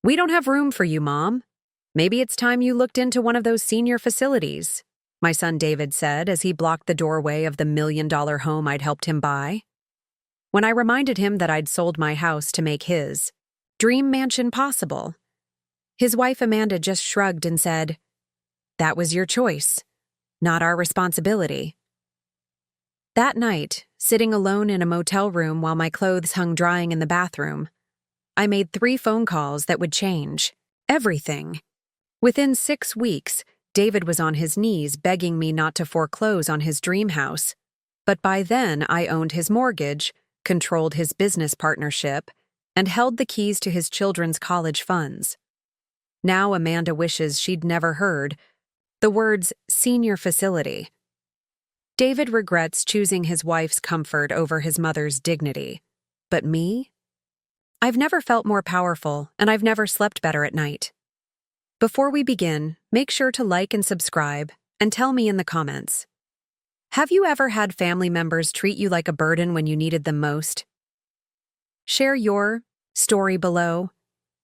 "We don't have room for you, Mom. Maybe it's time you looked into one of those senior facilities," my son David said as he blocked the doorway of the $1 million home I'd helped him buy. When I reminded him that I'd sold my house to make his dream mansion possible, his wife Amanda just shrugged and said, "That was your choice, not our responsibility." That night, sitting alone in a motel room while my clothes hung drying in the bathroom, I made 3 phone calls that would change everything. Within 6 weeks, David was on his knees begging me not to foreclose on his dream house. But by then, I owned his mortgage, controlled his business partnership, and held the keys to his children's college funds. Now Amanda wishes she'd never heard the words senior facility. David regrets choosing his wife's comfort over his mother's dignity. But me? I've never felt more powerful, and I've never slept better at night. Before we begin, make sure to like and subscribe, and tell me in the comments. Have you ever had family members treat you like a burden when you needed them most? Share your story below,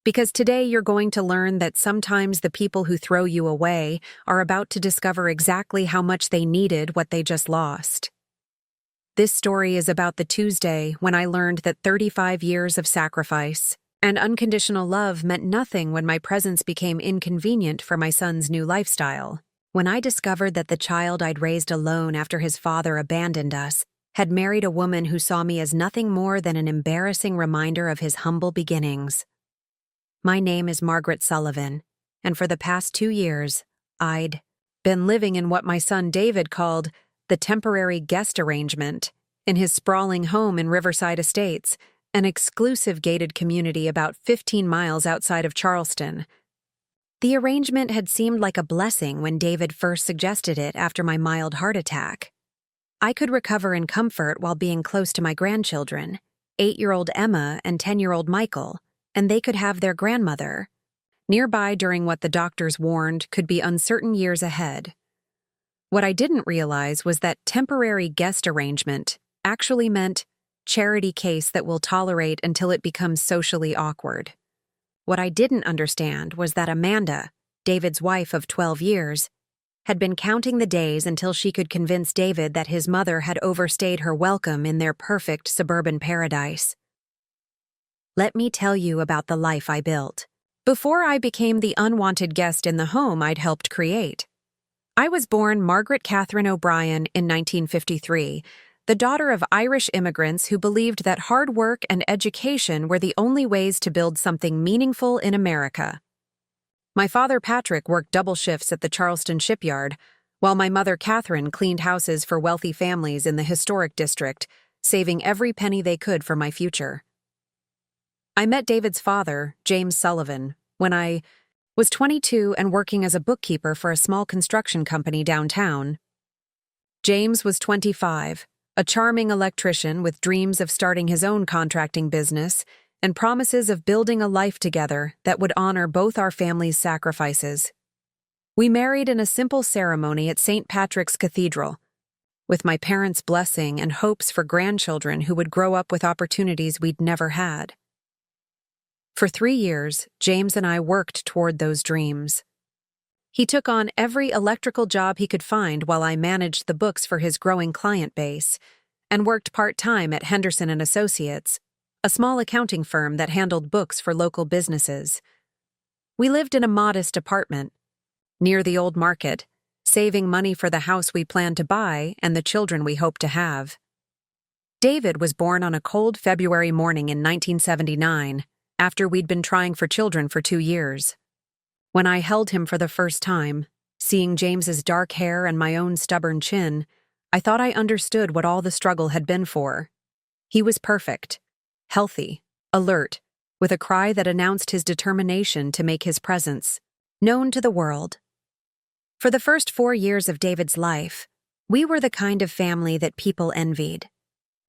because today you're going to learn that sometimes the people who throw you away are about to discover exactly how much they needed what they just lost. This story is about the Tuesday when I learned that 35 years of sacrifice and unconditional love meant nothing when my presence became inconvenient for my son's new lifestyle. When I discovered that the child I'd raised alone after his father abandoned us had married a woman who saw me as nothing more than an embarrassing reminder of his humble beginnings. My name is Margaret Sullivan, and for the past 2 years, I'd been living in what my son David called the temporary guest arrangement in his sprawling home in Riverside Estates, an exclusive gated community about 15 miles outside of Charleston. The arrangement had seemed like a blessing when David first suggested it after my mild heart attack. I could recover in comfort while being close to my grandchildren, 8-year-old Emma and 10-year-old Michael, and they could have their grandmother nearby during what the doctors warned could be uncertain years ahead. What I didn't realize was that temporary guest arrangement actually meant charity case that will tolerate until it becomes socially awkward. What I didn't understand was that Amanda, David's wife of 12 years, had been counting the days until she could convince David that his mother had overstayed her welcome in their perfect suburban paradise. Let me tell you about the life I built before I became the unwanted guest in the home I'd helped create. I was born Margaret Catherine O'Brien in 1953, the daughter of Irish immigrants who believed that hard work and education were the only ways to build something meaningful in America. My father Patrick worked double shifts at the Charleston shipyard, while my mother Catherine cleaned houses for wealthy families in the historic district, saving every penny they could for my future. I met David's father, James Sullivan, when I was 22 and working as a bookkeeper for a small construction company downtown. James was 25, a charming electrician with dreams of starting his own contracting business and promises of building a life together that would honor both our families' sacrifices. We married in a simple ceremony at St. Patrick's Cathedral, with my parents' blessing and hopes for grandchildren who would grow up with opportunities we'd never had. For 3 years, James and I worked toward those dreams. He took on every electrical job he could find while I managed the books for his growing client base, and worked part-time at Henderson & Associates, a small accounting firm that handled books for local businesses. We lived in a modest apartment near the old market, saving money for the house we planned to buy and the children we hoped to have. David was born on a cold February morning in 1979, after we'd been trying for children for 2 years. When I held him for the first time, seeing James's dark hair and my own stubborn chin, I thought I understood what all the struggle had been for. He was perfect, healthy, alert, with a cry that announced his determination to make his presence known to the world. For the first 4 years of David's life, we were the kind of family that people envied.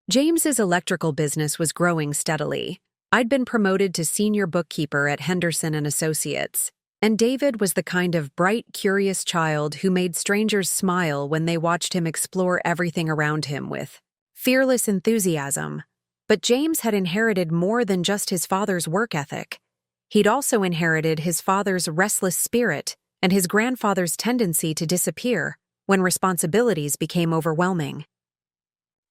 James's electrical business was growing steadily. I'd been promoted to senior bookkeeper at Henderson & Associates, and David was the kind of bright, curious child who made strangers smile when they watched him explore everything around him with fearless enthusiasm. But James had inherited more than just his father's work ethic. He'd also inherited his father's restless spirit and his grandfather's tendency to disappear when responsibilities became overwhelming.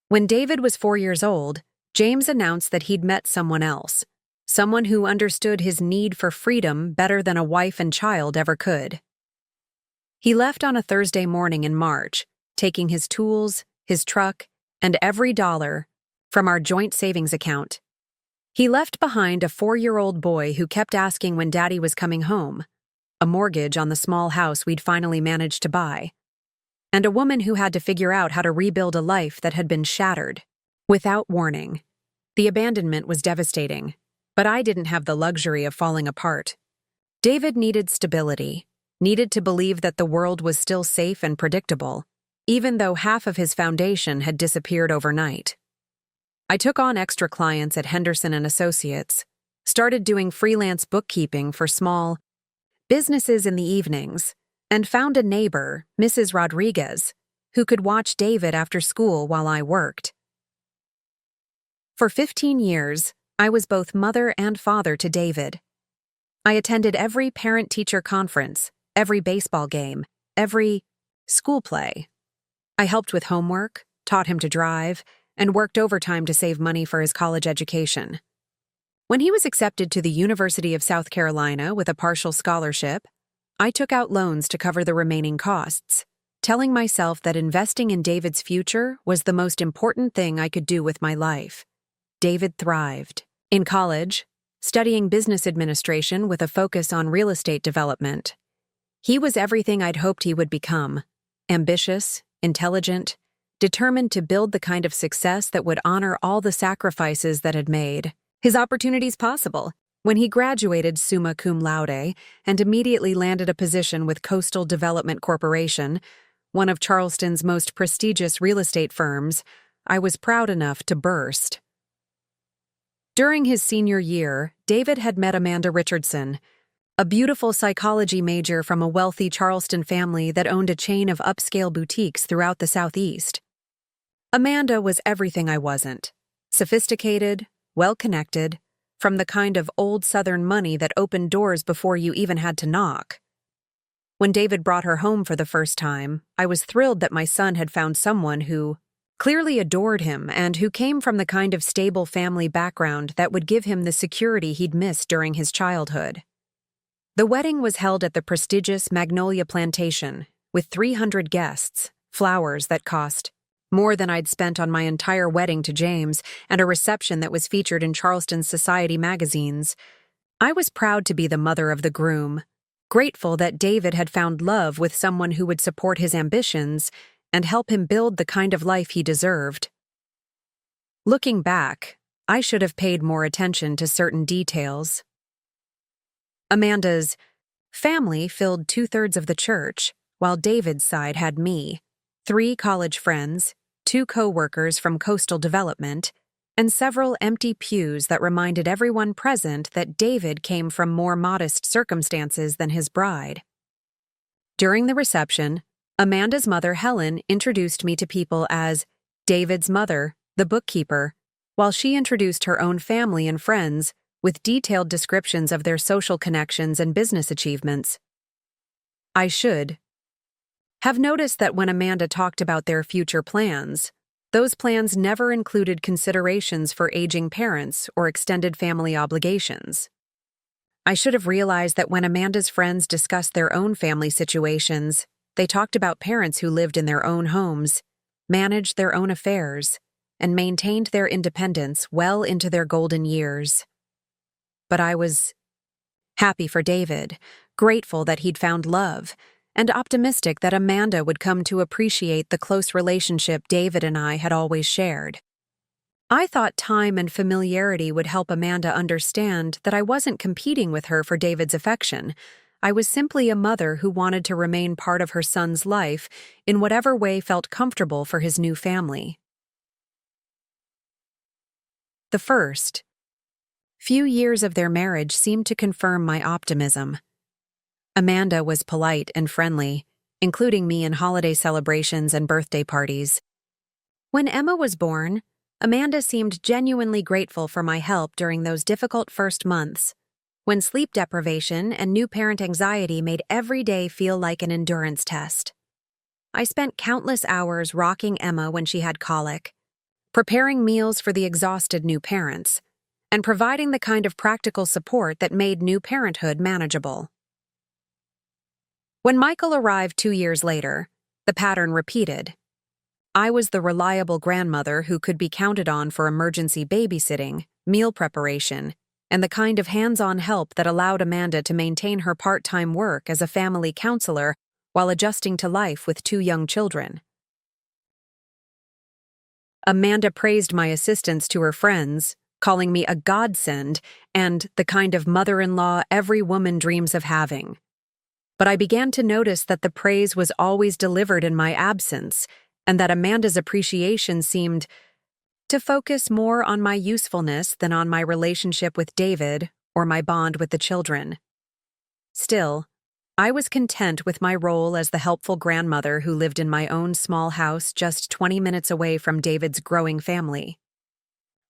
When David was 4 years old, James announced that he'd met someone else, someone who understood his need for freedom better than a wife and child ever could. He left on a Thursday morning in March, taking his tools, his truck, and every dollar from our joint savings account. He left behind a 4-year-old boy who kept asking when Daddy was coming home, a mortgage on the small house we'd finally managed to buy, and a woman who had to figure out how to rebuild a life that had been shattered. Without warning, the abandonment was devastating, but I didn't have the luxury of falling apart. David needed stability, needed to believe that the world was still safe and predictable, even though half of his foundation had disappeared overnight. I took on extra clients at Henderson & Associates, started doing freelance bookkeeping for small businesses in the evenings, and found a neighbor, Mrs. Rodriguez, who could watch David after school while I worked. For 15 years, I was both mother and father to David. I attended every parent-teacher conference, every baseball game, every school play. I helped with homework, taught him to drive, and worked overtime to save money for his college education. When he was accepted to the University of South Carolina with a partial scholarship, I took out loans to cover the remaining costs, telling myself that investing in David's future was the most important thing I could do with my life. David thrived. In college, studying business administration with a focus on real estate development. He was everything I'd hoped he would become: ambitious, intelligent, determined to build the kind of success that would honor all the sacrifices that had made his opportunities possible. When he graduated summa cum laude and immediately landed a position with Coastal Development Corporation, one of Charleston's most prestigious real estate firms, I was proud enough to burst. During his senior year, David had met Amanda Richardson, a beautiful psychology major from a wealthy Charleston family that owned a chain of upscale boutiques throughout the Southeast. Amanda was everything I wasn't: sophisticated, well-connected, from the kind of old Southern money that opened doors before you even had to knock. When David brought her home for the first time, I was thrilled that my son had found someone who clearly adored him and who came from the kind of stable family background that would give him the security he'd missed during his childhood. The wedding was held at the prestigious Magnolia Plantation, with 300 guests, flowers that cost more than I'd spent on my entire wedding to James, and a reception that was featured in Charleston's society magazines. I was proud to be the mother of the groom, grateful that David had found love with someone who would support his ambitions and help him build the kind of life he deserved. Looking back, I should have paid more attention to certain details. Amanda's family filled 2/3 of the church, while David's side had me, 3 college friends, 2 co-workers from Coastal Development, and several empty pews that reminded everyone present that David came from more modest circumstances than his bride. During the reception, Amanda's mother, Helen, introduced me to people as David's mother, the bookkeeper, while she introduced her own family and friends with detailed descriptions of their social connections and business achievements. I should have noticed that when Amanda talked about their future plans, those plans never included considerations for aging parents or extended family obligations. I should have realized that when Amanda's friends discussed their own family situations, they talked about parents who lived in their own homes, managed their own affairs, and maintained their independence well into their golden years. But I was happy for David, grateful that he'd found love, and optimistic that Amanda would come to appreciate the close relationship David and I had always shared. I thought time and familiarity would help Amanda understand that I wasn't competing with her for David's affection. I was simply a mother who wanted to remain part of her son's life in whatever way felt comfortable for his new family. The first few years of their marriage seemed to confirm my optimism. Amanda was polite and friendly, including me in holiday celebrations and birthday parties. When Emma was born, Amanda seemed genuinely grateful for my help during those difficult first months. when sleep deprivation and new parent anxiety made every day feel like an endurance test. I spent countless hours rocking Emma when she had colic, preparing meals for the exhausted new parents, and providing the kind of practical support that made new parenthood manageable. When Michael arrived 2 years later, the pattern repeated. I was the reliable grandmother who could be counted on for emergency babysitting, meal preparation, and the kind of hands-on help that allowed Amanda to maintain her part-time work as a family counselor while adjusting to life with 2 young children. Amanda praised my assistance to her friends, calling me a godsend and the kind of mother-in-law every woman dreams of having. But I began to notice that the praise was always delivered in my absence, and that Amanda's appreciation seemed to focus more on my usefulness than on my relationship with David or my bond with the children. Still, I was content with my role as the helpful grandmother who lived in my own small house just 20 minutes away from David's growing family.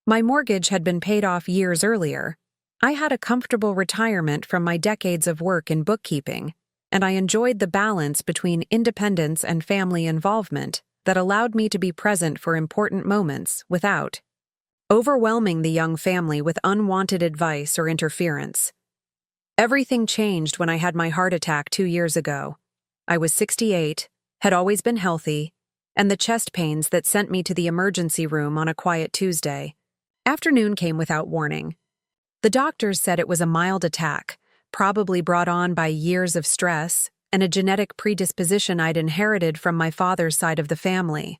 My mortgage had been paid off years earlier. I had a comfortable retirement from my decades of work in bookkeeping, and I enjoyed the balance between independence and family involvement that allowed me to be present for important moments without overwhelming the young family with unwanted advice or interference. Everything changed when I had my heart attack 2 years ago. I was 68, had always been healthy, and the chest pains that sent me to the emergency room on a quiet Tuesday. Afternoon came without warning. The doctors said it was a mild attack, probably brought on by years of stress and a genetic predisposition I'd inherited from my father's side of the family.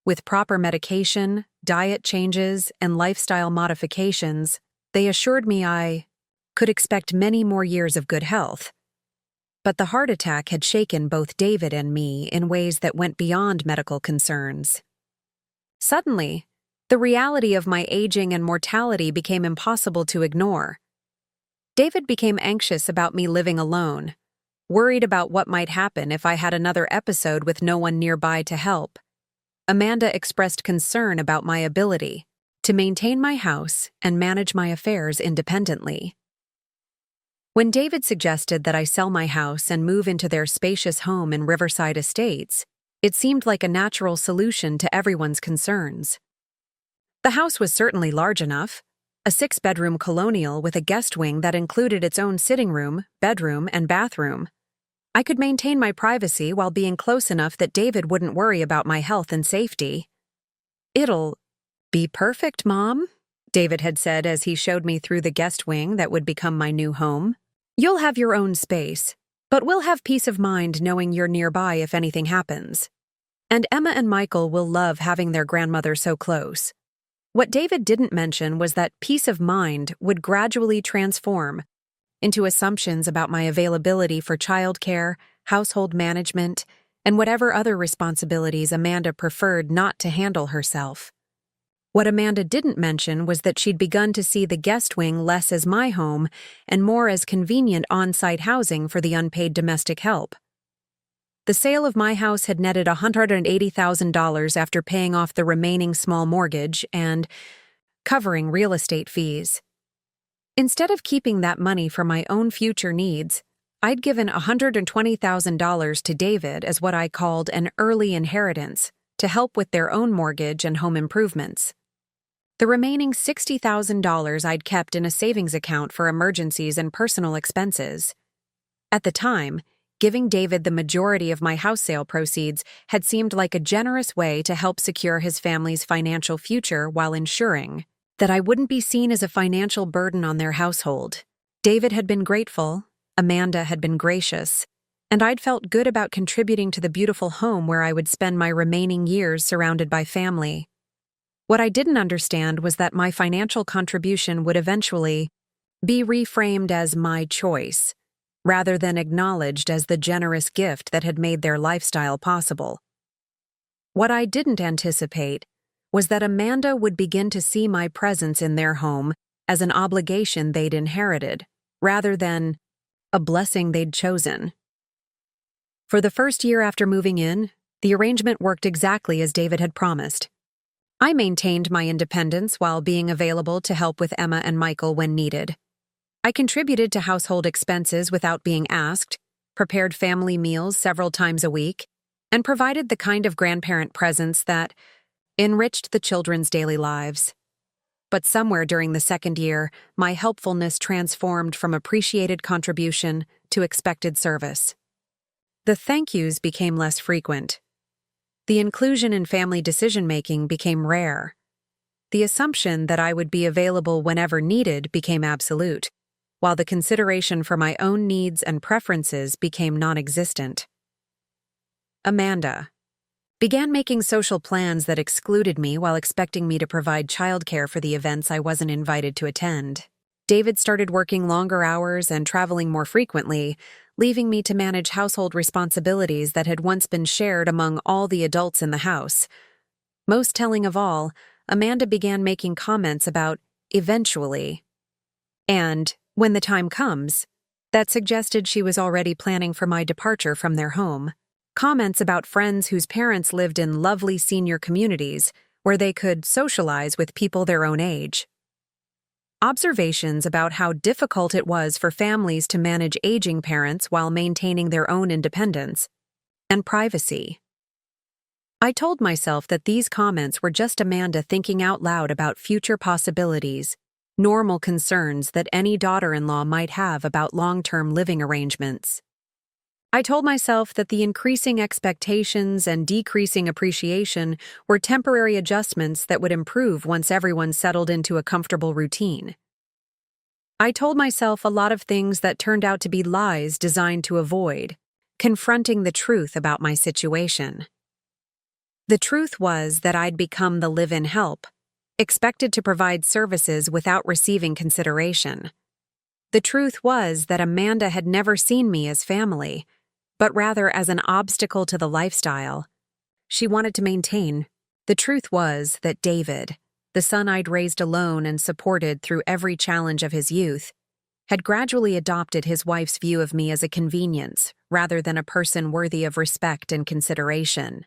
With proper medication, diet changes, and lifestyle modifications, they assured me I could expect many more years of good health. But the heart attack had shaken both David and me in ways that went beyond medical concerns. Suddenly, the reality of my aging and mortality became impossible to ignore. David became anxious about me living alone, worried about what might happen if I had another episode with no one nearby to help. Amanda expressed concern about my ability to maintain my house and manage my affairs independently. When David suggested that I sell my house and move into their spacious home in Riverside Estates, it seemed like a natural solution to everyone's concerns. The house was certainly large enough, a 6-bedroom colonial with a guest wing that included its own sitting room, bedroom, and bathroom. I could maintain my privacy while being close enough that David wouldn't worry about my health and safety. "It'll be perfect, Mom," David had said as he showed me through the guest wing that would become my new home. "You'll have your own space, but we'll have peace of mind knowing you're nearby if anything happens. And Emma and Michael will love having their grandmother so close." What David didn't mention was that peace of mind would gradually transform into assumptions about my availability for childcare, household management, and whatever other responsibilities Amanda preferred not to handle herself. What Amanda didn't mention was that she'd begun to see the guest wing less as my home and more as convenient on-site housing for the unpaid domestic help. The sale of my house had netted $180,000 after paying off the remaining small mortgage and covering real estate fees. Instead of keeping that money for my own future needs, I'd given $120,000 to David as what I called an early inheritance to help with their own mortgage and home improvements. The remaining $60,000 I'd kept in a savings account for emergencies and personal expenses. At the time, giving David the majority of my house sale proceeds had seemed like a generous way to help secure his family's financial future while ensuring that I wouldn't be seen as a financial burden on their household. David had been grateful, Amanda had been gracious, and I'd felt good about contributing to the beautiful home where I would spend my remaining years surrounded by family. What I didn't understand was that my financial contribution would eventually be reframed as my choice, rather than acknowledged as the generous gift that had made their lifestyle possible. What I didn't anticipate was that Amanda would begin to see my presence in their home as an obligation they'd inherited, rather than a blessing they'd chosen. For the first year after moving in, the arrangement worked exactly as David had promised. I maintained my independence while being available to help with Emma and Michael when needed. I contributed to household expenses without being asked, prepared family meals several times a week, and provided the kind of grandparent presence that enriched the children's daily lives. But somewhere during the second year, my helpfulness transformed from appreciated contribution to expected service. The thank yous became less frequent. The inclusion in family decision-making became rare. The assumption that I would be available whenever needed became absolute, while the consideration for my own needs and preferences became non-existent. Amanda began making social plans that excluded me while expecting me to provide childcare for the events I wasn't invited to attend. David started working longer hours and traveling more frequently, leaving me to manage household responsibilities that had once been shared among all the adults in the house. Most telling of all, Amanda began making comments about eventually, and when the time comes, that suggested she was already planning for my departure from their home. Comments about friends whose parents lived in lovely senior communities where they could socialize with people their own age. Observations about how difficult it was for families to manage aging parents while maintaining their own independence and privacy. I told myself that these comments were just Amanda thinking out loud about future possibilities, normal concerns that any daughter-in-law might have about long-term living arrangements. I told myself that the increasing expectations and decreasing appreciation were temporary adjustments that would improve once everyone settled into a comfortable routine. I told myself a lot of things that turned out to be lies designed to avoid confronting the truth about my situation. The truth was that I'd become the live-in help, expected to provide services without receiving consideration. The truth was that Amanda had never seen me as family, but rather as an obstacle to the lifestyle she wanted to maintain. The truth was that David, the son I'd raised alone and supported through every challenge of his youth, had gradually adopted his wife's view of me as a convenience rather than a person worthy of respect and consideration.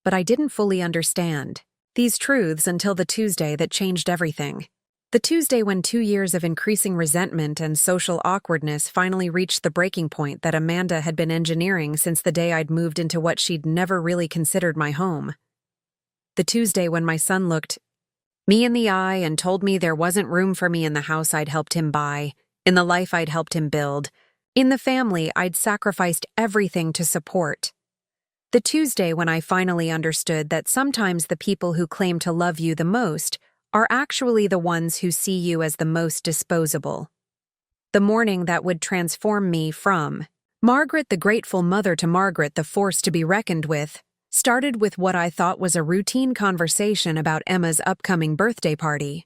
But I didn't fully understand these truths until the Tuesday that changed everything. The Tuesday when 2 years of increasing resentment and social awkwardness finally reached the breaking point that Amanda had been engineering since the day I'd moved into what she'd never really considered my home. The Tuesday when my son looked me in the eye and told me there wasn't room for me in the house I'd helped him buy, in the life I'd helped him build, in the family I'd sacrificed everything to support. The Tuesday when I finally understood that sometimes the people who claim to love you the most are actually the ones who see you as the most disposable. The morning that would transform me from Margaret the grateful mother to Margaret the force to be reckoned with started with what I thought was a routine conversation about Emma's upcoming birthday party.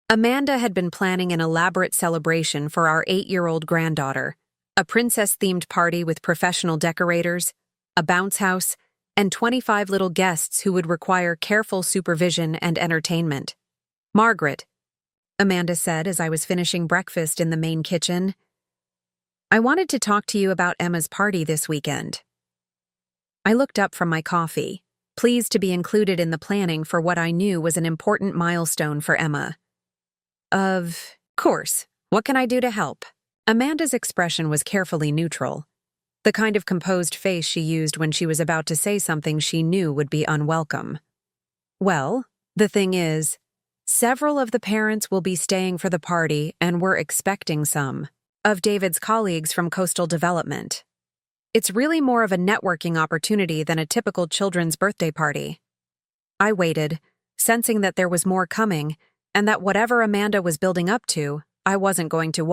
Amanda had been planning an elaborate celebration for our 8-year-old granddaughter, a princess-themed party with professional decorators, a bounce house, and 25 little guests who would require careful supervision and entertainment. Margaret, Amanda said as I was finishing breakfast in the main kitchen, I wanted to talk to you about Emma's party this weekend. I looked up from my coffee, pleased to be included in the planning for what I knew was an important milestone for Emma. Of course, what can I do to help? Amanda's expression was carefully neutral, the kind of composed face she used when she was about to say something she knew would be unwelcome. Well, the thing is, several of the parents will be staying for the party and we're expecting some of David's colleagues from Coastal Development. It's really more of a networking opportunity than a typical children's birthday party. I waited, sensing that there was more coming and that whatever Amanda was building up to, I wasn't going to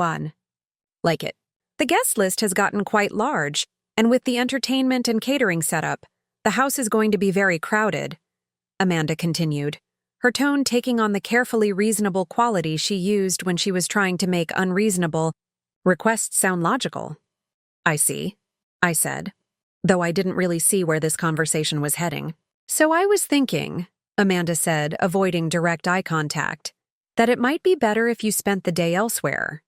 like it. The guest list has gotten quite large, and with the entertainment and catering setup, the house is going to be very crowded, Amanda continued, her tone taking on the carefully reasonable quality she used when she was trying to make unreasonable requests sound logical. I see, I said, though I didn't really see where this conversation was heading. So I was thinking, Amanda said, avoiding direct eye contact, that it might be better if you spent the day elsewhere.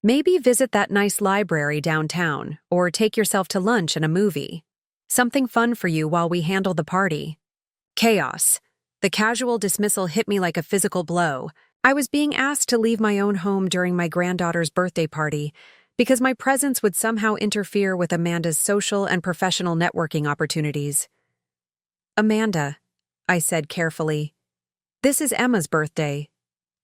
Maybe visit that nice library downtown, or take yourself to lunch and a movie. Something fun for you while we handle the party. Chaos. The casual dismissal hit me like a physical blow. I was being asked to leave my own home during my granddaughter's birthday party because my presence would somehow interfere with Amanda's social and professional networking opportunities. Amanda, I said carefully, this is Emma's birthday.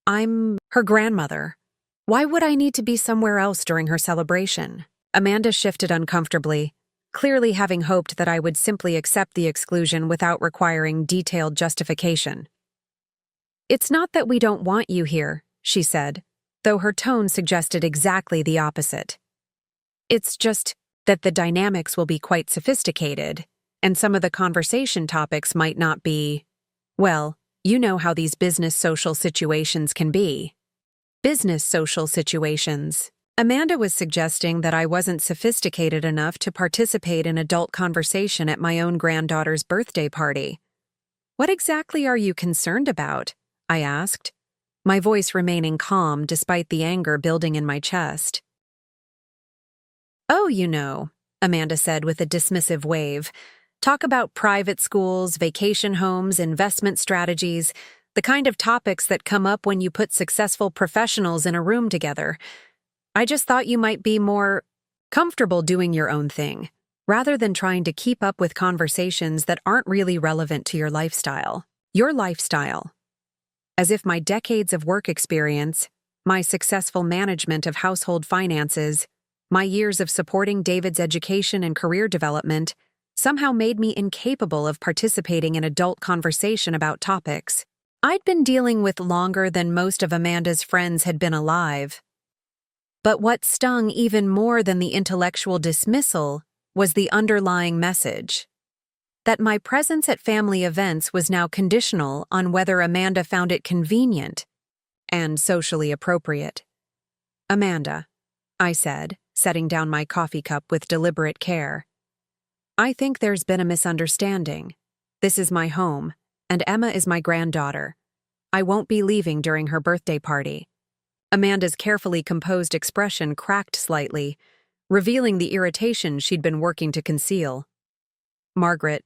I'm her grandmother. Why would I need to be somewhere else during her celebration? Amanda shifted uncomfortably, clearly having hoped that I would simply accept the exclusion without requiring detailed justification. It's not that we don't want you here, she said, though her tone suggested exactly the opposite. It's just that the dynamics will be quite sophisticated, and some of the conversation topics might not be, well, you know how these business social situations can be. Business social situations. Amanda was suggesting that I wasn't sophisticated enough to participate in adult conversation at my own granddaughter's birthday party. What exactly are you concerned about? I asked, my voice remaining calm despite the anger building in my chest. Oh, you know, Amanda said with a dismissive wave. Talk about private schools, vacation homes, investment strategies, the kind of topics that come up when you put successful professionals in a room together. I just thought you might be more comfortable doing your own thing, rather than trying to keep up with conversations that aren't really relevant to your lifestyle. Your lifestyle. As if my decades of work experience, my successful management of household finances, my years of supporting David's education and career development somehow made me incapable of participating in adult conversation about topics I'd been dealing with longer than most of Amanda's friends had been alive. But what stung even more than the intellectual dismissal was the underlying message. That my presence at family events was now conditional on whether Amanda found it convenient and socially appropriate. Amanda, I said, setting down my coffee cup with deliberate care. I think there's been a misunderstanding. This is my home, and Emma is my granddaughter. I won't be leaving during her birthday party. Amanda's carefully composed expression cracked slightly, revealing the irritation she'd been working to conceal. Margaret,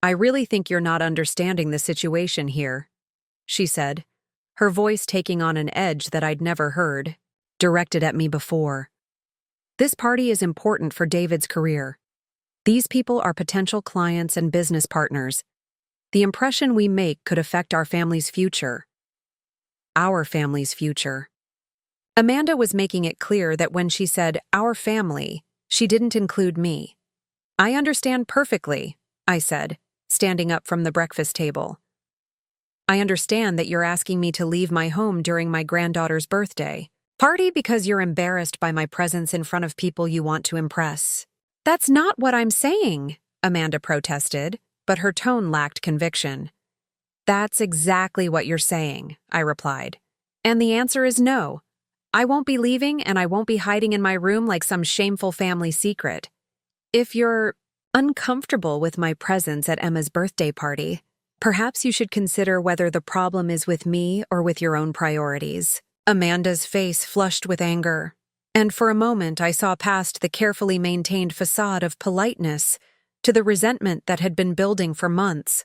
I really think you're not understanding the situation here, she said, her voice taking on an edge that I'd never heard, directed at me before. This party is important for David's career. These people are potential clients and business partners. The impression we make could affect our family's future. Our family's future. Amanda was making it clear that when she said our family, she didn't include me. I understand perfectly, I said, standing up from the breakfast table. I understand that you're asking me to leave my home during my granddaughter's birthday party because you're embarrassed by my presence in front of people you want to impress. That's not what I'm saying, Amanda protested, but her tone lacked conviction. That's exactly what you're saying, I replied. And the answer is no. I won't be leaving and I won't be hiding in my room like some shameful family secret. If you're uncomfortable with my presence at Emma's birthday party, perhaps you should consider whether the problem is with me or with your own priorities. Amanda's face flushed with anger, and for a moment I saw past the carefully maintained facade of politeness to the resentment that had been building for months.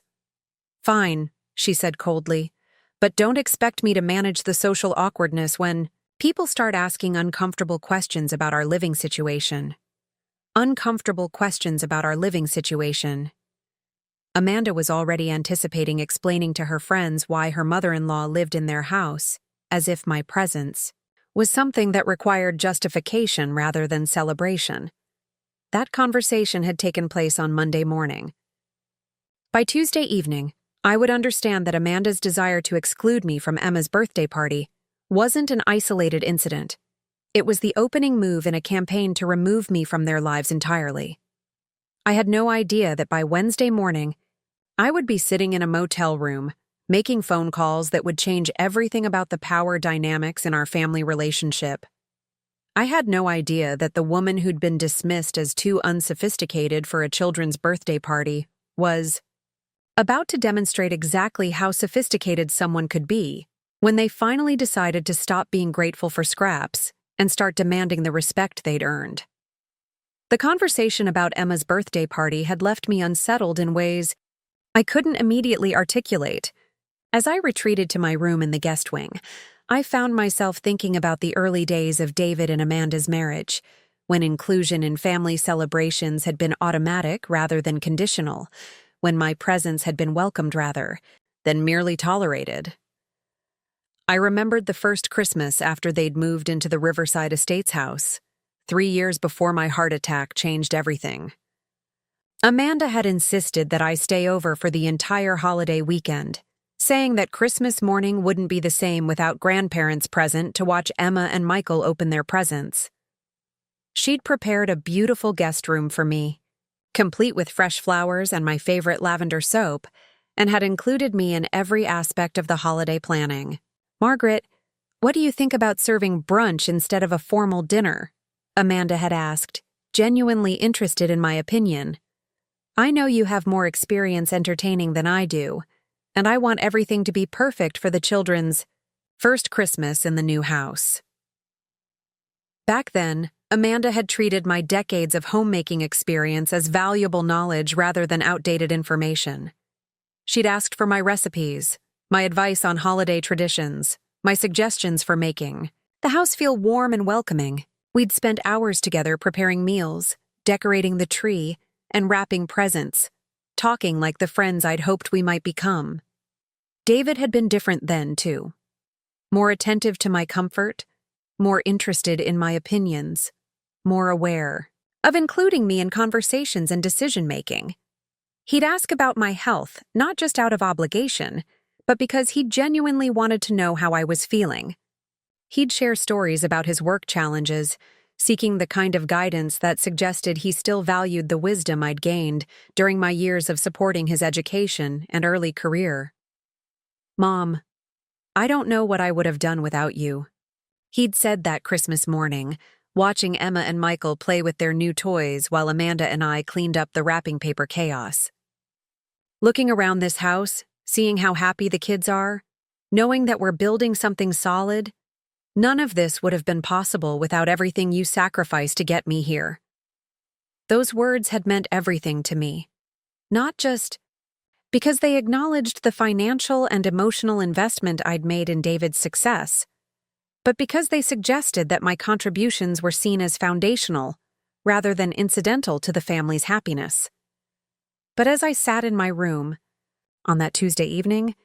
Fine, she said coldly, but don't expect me to manage the social awkwardness when people start asking uncomfortable questions about our living situation. Uncomfortable questions about our living situation. Amanda was already anticipating explaining to her friends why her mother-in-law lived in their house, as if my presence was something that required justification rather than celebration. That conversation had taken place on Monday morning. By Tuesday evening, I would understand that Amanda's desire to exclude me from Emma's birthday party wasn't an isolated incident. It was the opening move in a campaign to remove me from their lives entirely. I had no idea that by Wednesday morning, I would be sitting in a motel room, making phone calls that would change everything about the power dynamics in our family relationship. I had no idea that the woman who'd been dismissed as too unsophisticated for a children's birthday party was about to demonstrate exactly how sophisticated someone could be when they finally decided to stop being grateful for scraps and start demanding the respect they'd earned. The conversation about Emma's birthday party had left me unsettled in ways I couldn't immediately articulate. As I retreated to my room in the guest wing, I found myself thinking about the early days of David and Amanda's marriage, when inclusion in family celebrations had been automatic rather than conditional, when my presence had been welcomed rather than merely tolerated. I remembered the first Christmas after they'd moved into the Riverside Estates house, 3 years before my heart attack changed everything. Amanda had insisted that I stay over for the entire holiday weekend, saying that Christmas morning wouldn't be the same without grandparents present to watch Emma and Michael open their presents. She'd prepared a beautiful guest room for me, complete with fresh flowers and my favorite lavender soap, and had included me in every aspect of the holiday planning. "Margaret, what do you think about serving brunch instead of a formal dinner?" Amanda had asked, genuinely interested in my opinion. "I know you have more experience entertaining than I do, and I want everything to be perfect for the children's first Christmas in the new house." Back then, Amanda had treated my decades of homemaking experience as valuable knowledge rather than outdated information. She'd asked for my recipes, my advice on holiday traditions, my suggestions for making the house feel warm and welcoming. We'd spent hours together preparing meals, decorating the tree, and wrapping presents, talking like the friends I'd hoped we might become. David had been different then, too. More attentive to my comfort, more interested in my opinions, more aware of including me in conversations and decision-making. He'd ask about my health, not just out of obligation, but because he genuinely wanted to know how I was feeling. He'd share stories about his work challenges, seeking the kind of guidance that suggested he still valued the wisdom I'd gained during my years of supporting his education and early career. "Mom, I don't know what I would have done without you," he'd said that Christmas morning, watching Emma and Michael play with their new toys while Amanda and I cleaned up the wrapping paper chaos. Looking around this house, seeing how happy the kids are, knowing that we're building something solid, none of this would have been possible without everything you sacrificed to get me here. Those words had meant everything to me, not just because they acknowledged the financial and emotional investment I'd made in David's success, but because they suggested that my contributions were seen as foundational rather than incidental to the family's happiness. But as I sat in my room on that Tuesday evening,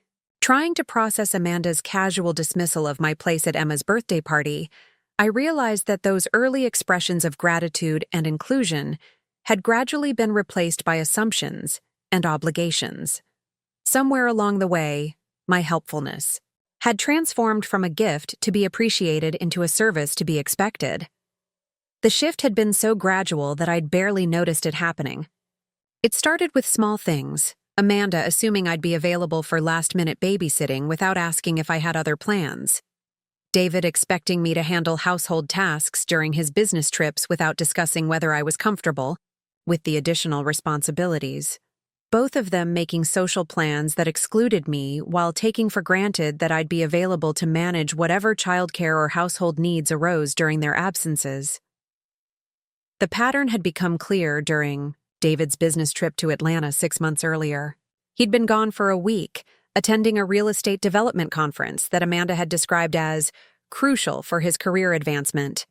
trying to process Amanda's casual dismissal of my place at Emma's birthday party, I realized that those early expressions of gratitude and inclusion had gradually been replaced by assumptions and obligations. Somewhere along the way, my helpfulness had transformed from a gift to be appreciated into a service to be expected. The shift had been so gradual that I'd barely noticed it happening. It started with small things, Amanda assuming I'd be available for last-minute babysitting without asking if I had other plans. David expecting me to handle household tasks during his business trips without discussing whether I was comfortable with the additional responsibilities. Both of them making social plans that excluded me while taking for granted that I'd be available to manage whatever childcare or household needs arose during their absences. The pattern had become clear during David's business trip to Atlanta 6 months earlier. He'd been gone for a week, attending a real estate development conference that Amanda had described as crucial for his career advancement.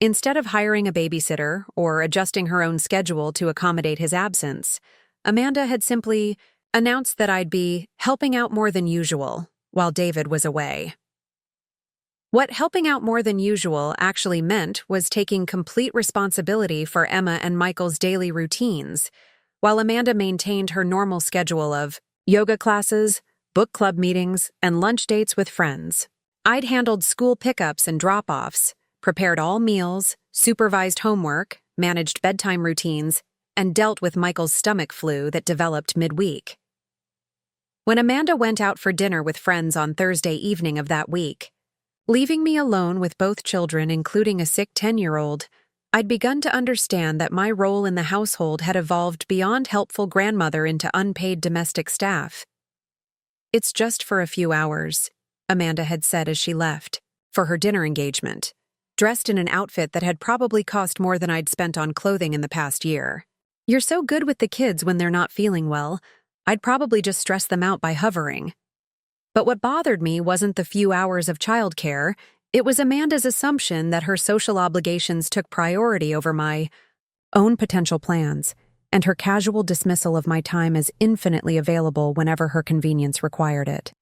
Instead of hiring a babysitter or adjusting her own schedule to accommodate his absence, Amanda had simply announced that I'd be helping out more than usual while David was away. What helping out more than usual actually meant was taking complete responsibility for Emma and Michael's daily routines, while Amanda maintained her normal schedule of yoga classes, book club meetings, and lunch dates with friends. I'd handled school pickups and drop-offs, prepared all meals, supervised homework, managed bedtime routines, and dealt with Michael's stomach flu that developed midweek. When Amanda went out for dinner with friends on Thursday evening of that week, leaving me alone with both children, including a sick 10-year-old, I'd begun to understand that my role in the household had evolved beyond helpful grandmother into unpaid domestic staff. "It's just for a few hours," Amanda had said as she left, for her dinner engagement, dressed in an outfit that had probably cost more than I'd spent on clothing in the past year. "You're so good with the kids when they're not feeling well, I'd probably just stress them out by hovering." But what bothered me wasn't the few hours of childcare, it was Amanda's assumption that her social obligations took priority over my own potential plans, and her casual dismissal of my time as infinitely available whenever her convenience required it.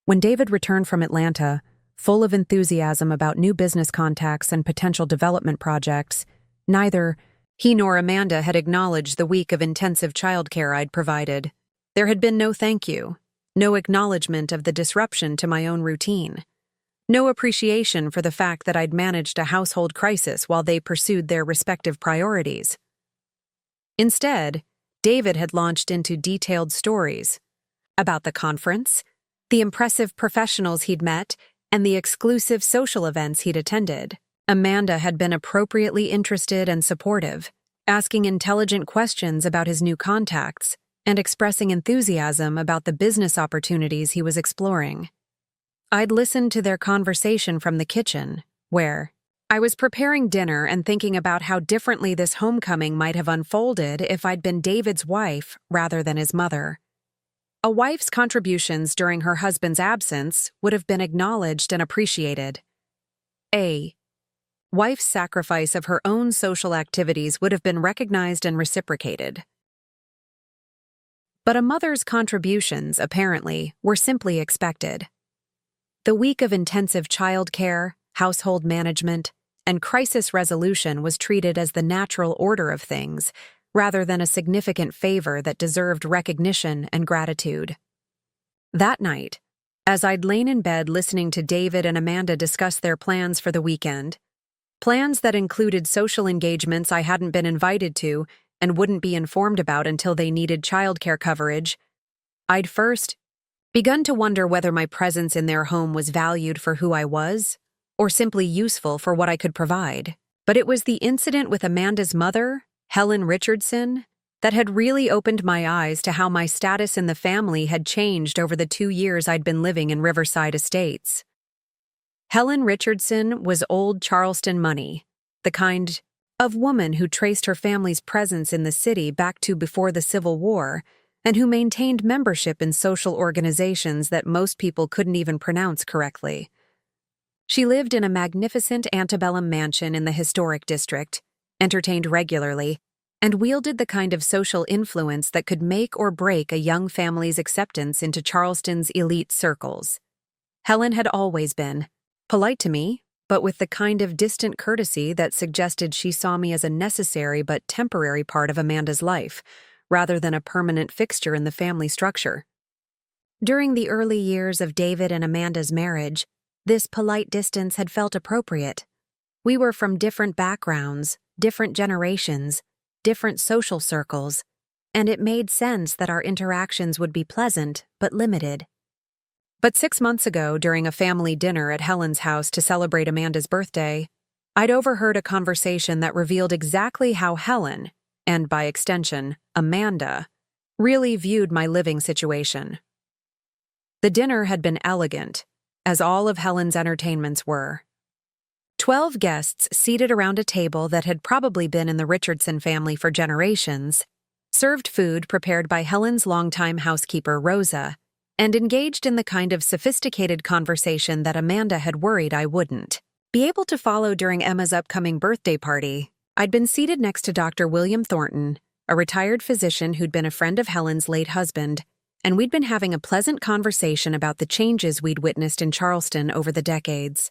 When David returned from Atlanta, full of enthusiasm about new business contacts and potential development projects, neither he nor Amanda had acknowledged the week of intensive childcare I'd provided. There had been no thank you, no acknowledgement of the disruption to my own routine, no appreciation for the fact that I'd managed a household crisis while they pursued their respective priorities. Instead, David had launched into detailed stories about the conference, the impressive professionals he'd met, and the exclusive social events he'd attended. Amanda had been appropriately interested and supportive, asking intelligent questions about his new contacts and expressing enthusiasm about the business opportunities he was exploring. I'd listened to their conversation from the kitchen, where I was preparing dinner and thinking about how differently this homecoming might have unfolded if I'd been David's wife rather than his mother. A wife's contributions during her husband's absence would have been acknowledged and appreciated. A wife's sacrifice of her own social activities would have been recognized and reciprocated. But a mother's contributions, apparently, were simply expected. The week of intensive childcare, household management, and crisis resolution was treated as the natural order of things, rather than a significant favor that deserved recognition and gratitude. That night, as I'd lain in bed listening to David and Amanda discuss their plans for the weekend, plans that included social engagements I hadn't been invited to and wouldn't be informed about until they needed childcare coverage, I'd first begun to wonder whether my presence in their home was valued for who I was, or simply useful for what I could provide. But it was the incident with Amanda's mother, Helen Richardson, that had really opened my eyes to how my status in the family had changed over the 2 years I'd been living in Riverside Estates. Helen Richardson was old Charleston money, the kind of woman who traced her family's presence in the city back to before the Civil War, and who maintained membership in social organizations that most people couldn't even pronounce correctly. She lived in a magnificent antebellum mansion in the historic district, entertained regularly, and wielded the kind of social influence that could make or break a young family's acceptance into Charleston's elite circles. Helen had always been polite to me, but with the kind of distant courtesy that suggested she saw me as a necessary but temporary part of Amanda's life, rather than a permanent fixture in the family structure. During the early years of David and Amanda's marriage, this polite distance had felt appropriate. We were from different backgrounds, different generations, different social circles, and it made sense that our interactions would be pleasant but limited. But 6 months ago, during a family dinner at Helen's house to celebrate Amanda's birthday, I'd overheard a conversation that revealed exactly how Helen, and by extension, Amanda, really viewed my living situation. The dinner had been elegant, as all of Helen's entertainments were. 12 guests seated around a table that had probably been in the Richardson family for generations, served food prepared by Helen's longtime housekeeper, Rosa, and engaged in the kind of sophisticated conversation that Amanda had worried I wouldn't be able to follow during Emma's upcoming birthday party. I'd been seated next to Dr. William Thornton, a retired physician who'd been a friend of Helen's late husband, and we'd been having a pleasant conversation about the changes we'd witnessed in Charleston over the decades.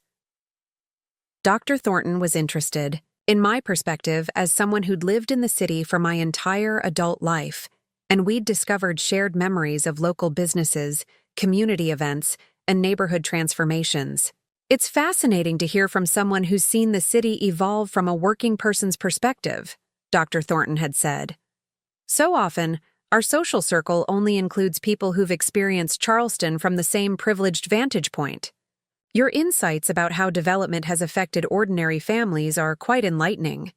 Dr. Thornton was interested, in my perspective as someone who'd lived in the city for my entire adult life, and we'd discovered shared memories of local businesses, community events, and neighborhood transformations. It's fascinating to hear from someone who's seen the city evolve from a working person's perspective, Dr. Thornton had said. So often, our social circle only includes people who've experienced Charleston from the same privileged vantage point. Your insights about how development has affected ordinary families are quite enlightening.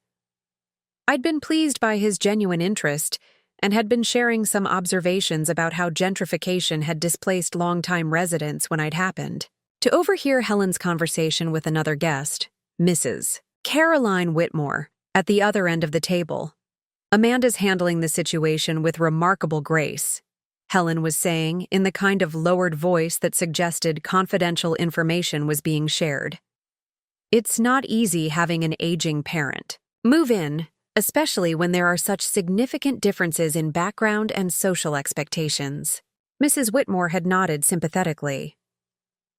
I'd been pleased by his genuine interest and had been sharing some observations about how gentrification had displaced longtime residents when I'd happened to overhear Helen's conversation with another guest, Mrs. Caroline Whitmore, at the other end of the table. Amanda's handling the situation with remarkable grace. Helen was saying, in the kind of lowered voice that suggested confidential information was being shared. It's not easy having an aging parent. Move in, especially when there are such significant differences in background and social expectations. Mrs. Whitmore had nodded sympathetically.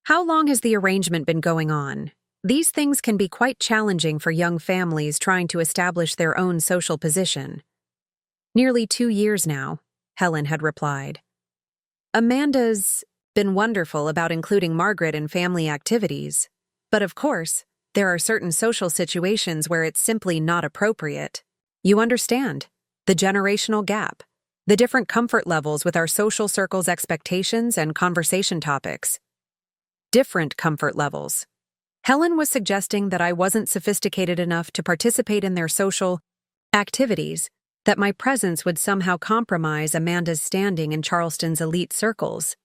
How long has the arrangement been going on? These things can be quite challenging for young families trying to establish their own social position. Nearly 2 years now, Helen had replied. Amanda's been wonderful about including Margaret in family activities, but of course, there are certain social situations where it's simply not appropriate. You understand, the generational gap, the different comfort levels with our social circle's expectations and conversation topics. Different comfort levels. Helen was suggesting that I wasn't sophisticated enough to participate in their social activities, that my presence would somehow compromise Amanda's standing in Charleston's elite circles.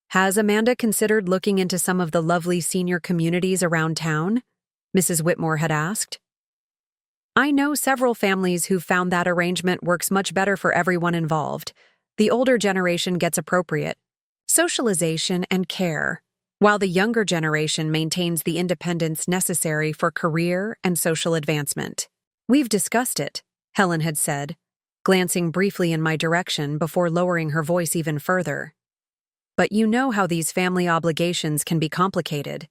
Has Amanda considered looking into some of the lovely senior communities around town? Mrs. Whitmore had asked. I know several families who've found that arrangement works much better for everyone involved. The older generation gets appropriate socialization and care, while the younger generation maintains the independence necessary for career and social advancement. We've discussed it, Helen had said, glancing briefly in my direction before lowering her voice even further. But you know how these family obligations can be complicated.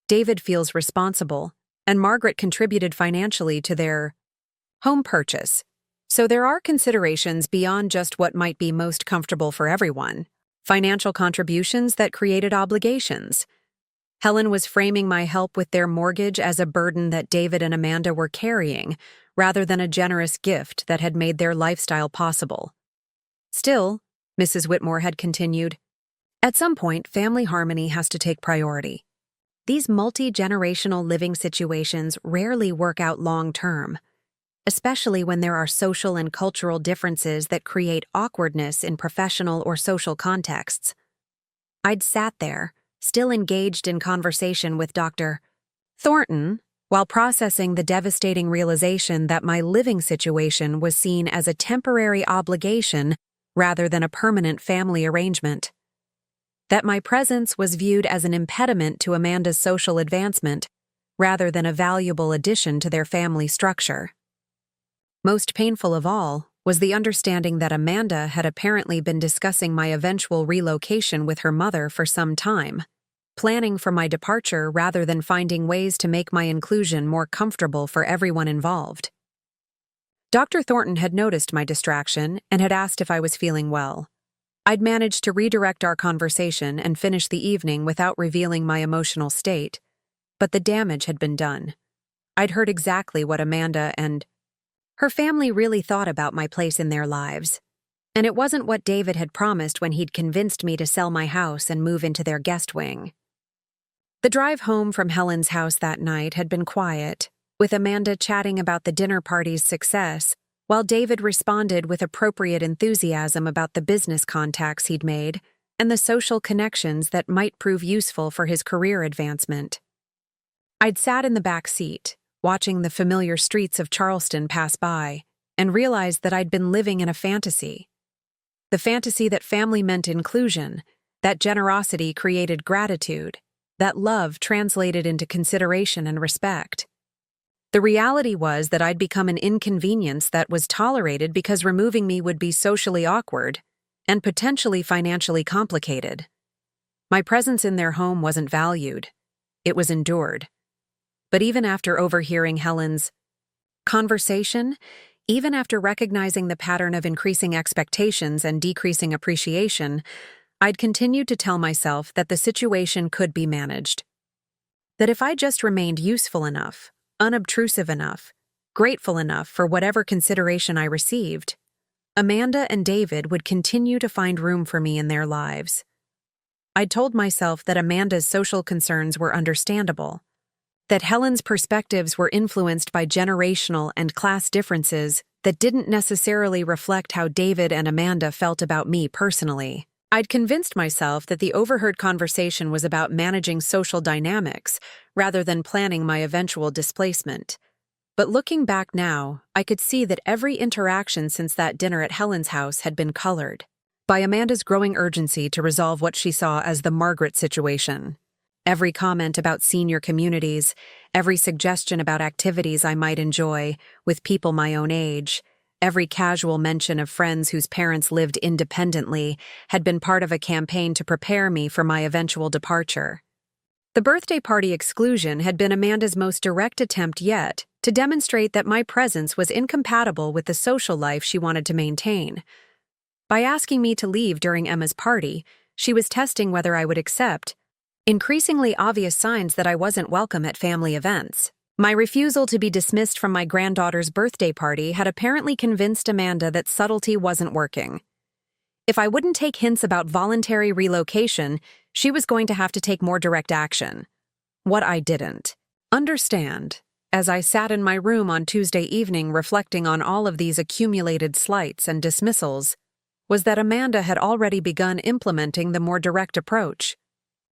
David feels responsible, and Margaret contributed financially to their home purchase. So there are considerations beyond just what might be most comfortable for everyone. Financial contributions that created obligations. Helen was framing my help with their mortgage as a burden that David and Amanda were carrying, rather than a generous gift that had made their lifestyle possible. Still, Mrs. Whitmore had continued, at some point, family harmony has to take priority. These multi-generational living situations rarely work out long-term, especially when there are social and cultural differences that create awkwardness in professional or social contexts. I'd sat there, still engaged in conversation with Dr. Thornton, while processing the devastating realization that my living situation was seen as a temporary obligation rather than a permanent family arrangement. That my presence was viewed as an impediment to Amanda's social advancement rather than a valuable addition to their family structure. Most painful of all was the understanding that Amanda had apparently been discussing my eventual relocation with her mother for some time, planning for my departure rather than finding ways to make my inclusion more comfortable for everyone involved. Dr. Thornton had noticed my distraction and had asked if I was feeling well. I'd managed to redirect our conversation and finish the evening without revealing my emotional state, but the damage had been done. I'd heard exactly what Amanda and her family really thought about my place in their lives, and it wasn't what David had promised when he'd convinced me to sell my house and move into their guest wing. The drive home from Helen's house that night had been quiet, with Amanda chatting about the dinner party's success, while David responded with appropriate enthusiasm about the business contacts he'd made and the social connections that might prove useful for his career advancement. I'd sat in the back seat, watching the familiar streets of Charleston pass by, and realized that I'd been living in a fantasy. The fantasy that family meant inclusion, that generosity created gratitude, that love translated into consideration and respect. The reality was that I'd become an inconvenience that was tolerated because removing me would be socially awkward and potentially financially complicated. My presence in their home wasn't valued. It was endured. But even after overhearing Helen's conversation, even after recognizing the pattern of increasing expectations and decreasing appreciation, I'd continued to tell myself that the situation could be managed. That if I just remained useful enough, unobtrusive enough, grateful enough for whatever consideration I received, Amanda and David would continue to find room for me in their lives. I'd told myself that Amanda's social concerns were understandable, that Helen's perspectives were influenced by generational and class differences that didn't necessarily reflect how David and Amanda felt about me personally. I'd convinced myself that the overheard conversation was about managing social dynamics rather than planning my eventual displacement. But looking back now, I could see that every interaction since that dinner at Helen's house had been colored by Amanda's growing urgency to resolve what she saw as the Margaret situation. Every comment about senior communities, every suggestion about activities I might enjoy with people my own age, every casual mention of friends whose parents lived independently had been part of a campaign to prepare me for my eventual departure. The birthday party exclusion had been Amanda's most direct attempt yet to demonstrate that my presence was incompatible with the social life she wanted to maintain. By asking me to leave during Emma's party, she was testing whether I would accept increasingly obvious signs that I wasn't welcome at family events. My refusal to be dismissed from my granddaughter's birthday party had apparently convinced Amanda that subtlety wasn't working. If I wouldn't take hints about voluntary relocation, she was going to have to take more direct action. What I didn't understand, as I sat in my room on Tuesday evening reflecting on all of these accumulated slights and dismissals, was that Amanda had already begun implementing the more direct approach.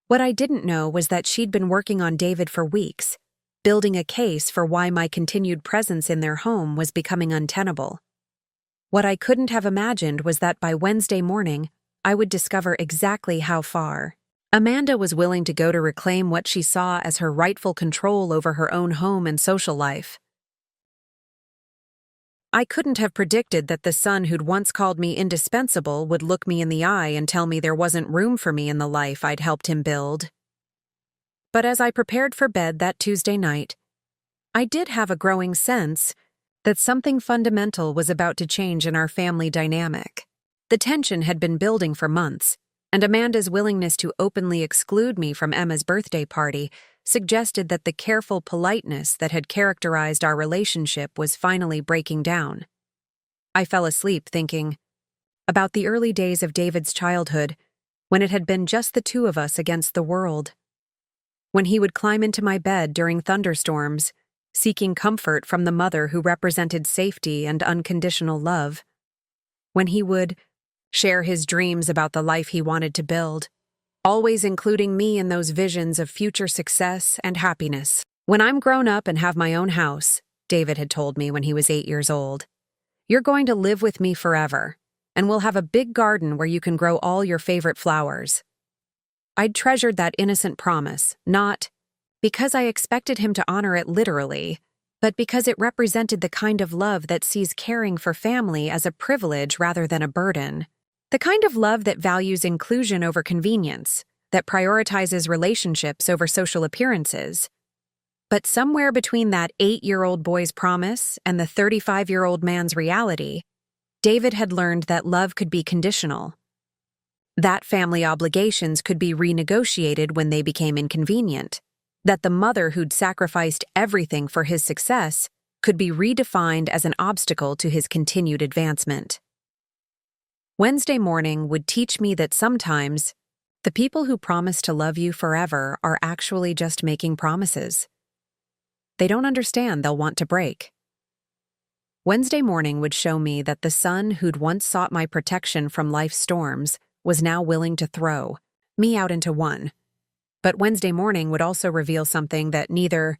What I didn't know was that she'd been working on David for weeks, building a case for why my continued presence in their home was becoming untenable. What I couldn't have imagined was that by Wednesday morning, I would discover exactly how far Amanda was willing to go to reclaim what she saw as her rightful control over her own home and social life. I couldn't have predicted that the son who'd once called me indispensable would look me in the eye and tell me there wasn't room for me in the life I'd helped him build. But as I prepared for bed that Tuesday night, I did have a growing sense that something fundamental was about to change in our family dynamic. The tension had been building for months, and Amanda's willingness to openly exclude me from Emma's birthday party suggested that the careful politeness that had characterized our relationship was finally breaking down. I fell asleep thinking about the early days of David's childhood, when it had been just the two of us against the world. When he would climb into my bed during thunderstorms, seeking comfort from the mother who represented safety and unconditional love. When he would share his dreams about the life he wanted to build, always including me in those visions of future success and happiness. When I'm grown up and have my own house, David had told me when he was 8 years old, you're going to live with me forever, and we'll have a big garden where you can grow all your favorite flowers. I'd treasured that innocent promise, not because I expected him to honor it literally, but because it represented the kind of love that sees caring for family as a privilege rather than a burden. The kind of love that values inclusion over convenience, that prioritizes relationships over social appearances. But somewhere between that 8-year-old boy's promise and the 35-year-old man's reality, David had learned that love could be conditional. That family obligations could be renegotiated when they became inconvenient. That the mother who'd sacrificed everything for his success could be redefined as an obstacle to his continued advancement. Wednesday morning would teach me that sometimes the people who promise to love you forever are actually just making promises. They don't understand they'll want to break. Wednesday morning would show me that the son who'd once sought my protection from life's storms was now willing to throw me out into one. But Wednesday morning would also reveal something that neither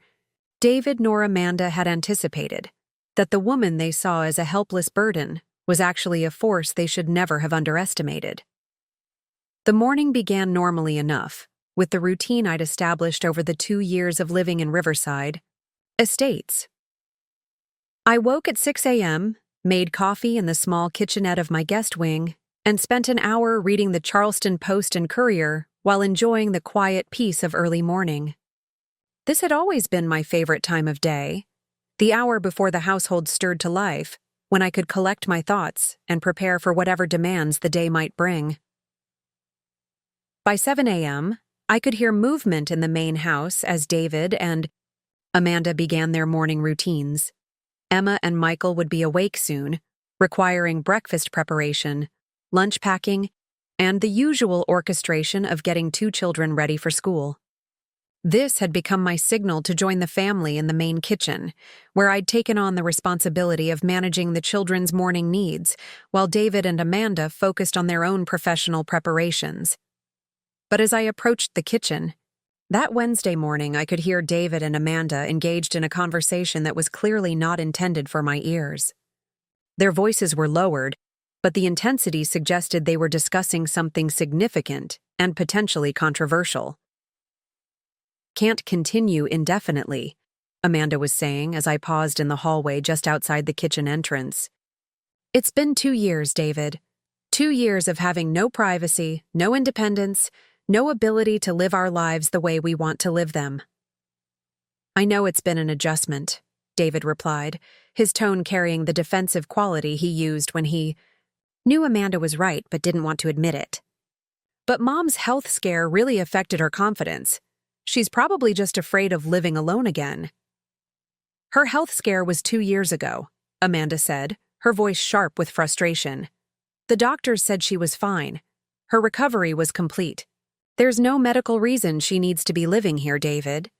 David nor Amanda had anticipated, that the woman they saw as a helpless burden was actually a force they should never have underestimated. The morning began normally enough, with the routine I'd established over the 2 years of living in Riverside Estates. I woke at 6 a.m., made coffee in the small kitchenette of my guest wing, and spent an hour reading the Charleston Post and Courier while enjoying the quiet peace of early morning. This had always been my favorite time of day, the hour before the household stirred to life, when I could collect my thoughts and prepare for whatever demands the day might bring. By 7 a.m., I could hear movement in the main house as David and Amanda began their morning routines. Emma and Michael would be awake soon, requiring breakfast preparation, lunch packing, and the usual orchestration of getting 2 children ready for school. This had become my signal to join the family in the main kitchen, where I'd taken on the responsibility of managing the children's morning needs, while David and Amanda focused on their own professional preparations. But as I approached the kitchen, that Wednesday morning I could hear David and Amanda engaged in a conversation that was clearly not intended for my ears. Their voices were lowered, but the intensity suggested they were discussing something significant and potentially controversial. "Can't continue indefinitely," Amanda was saying as I paused in the hallway just outside the kitchen entrance. "It's been 2 years, David. 2 years of having no privacy, no independence, no ability to live our lives the way we want to live them." "I know it's been an adjustment," David replied, his tone carrying the defensive quality he used when he knew Amanda was right but didn't want to admit it. "But Mom's health scare really affected her confidence. She's probably just afraid of living alone again." "Her health scare was 2 years ago," Amanda said, her voice sharp with frustration. "The doctors said she was fine. Her recovery was complete. There's no medical reason she needs to be living here, David.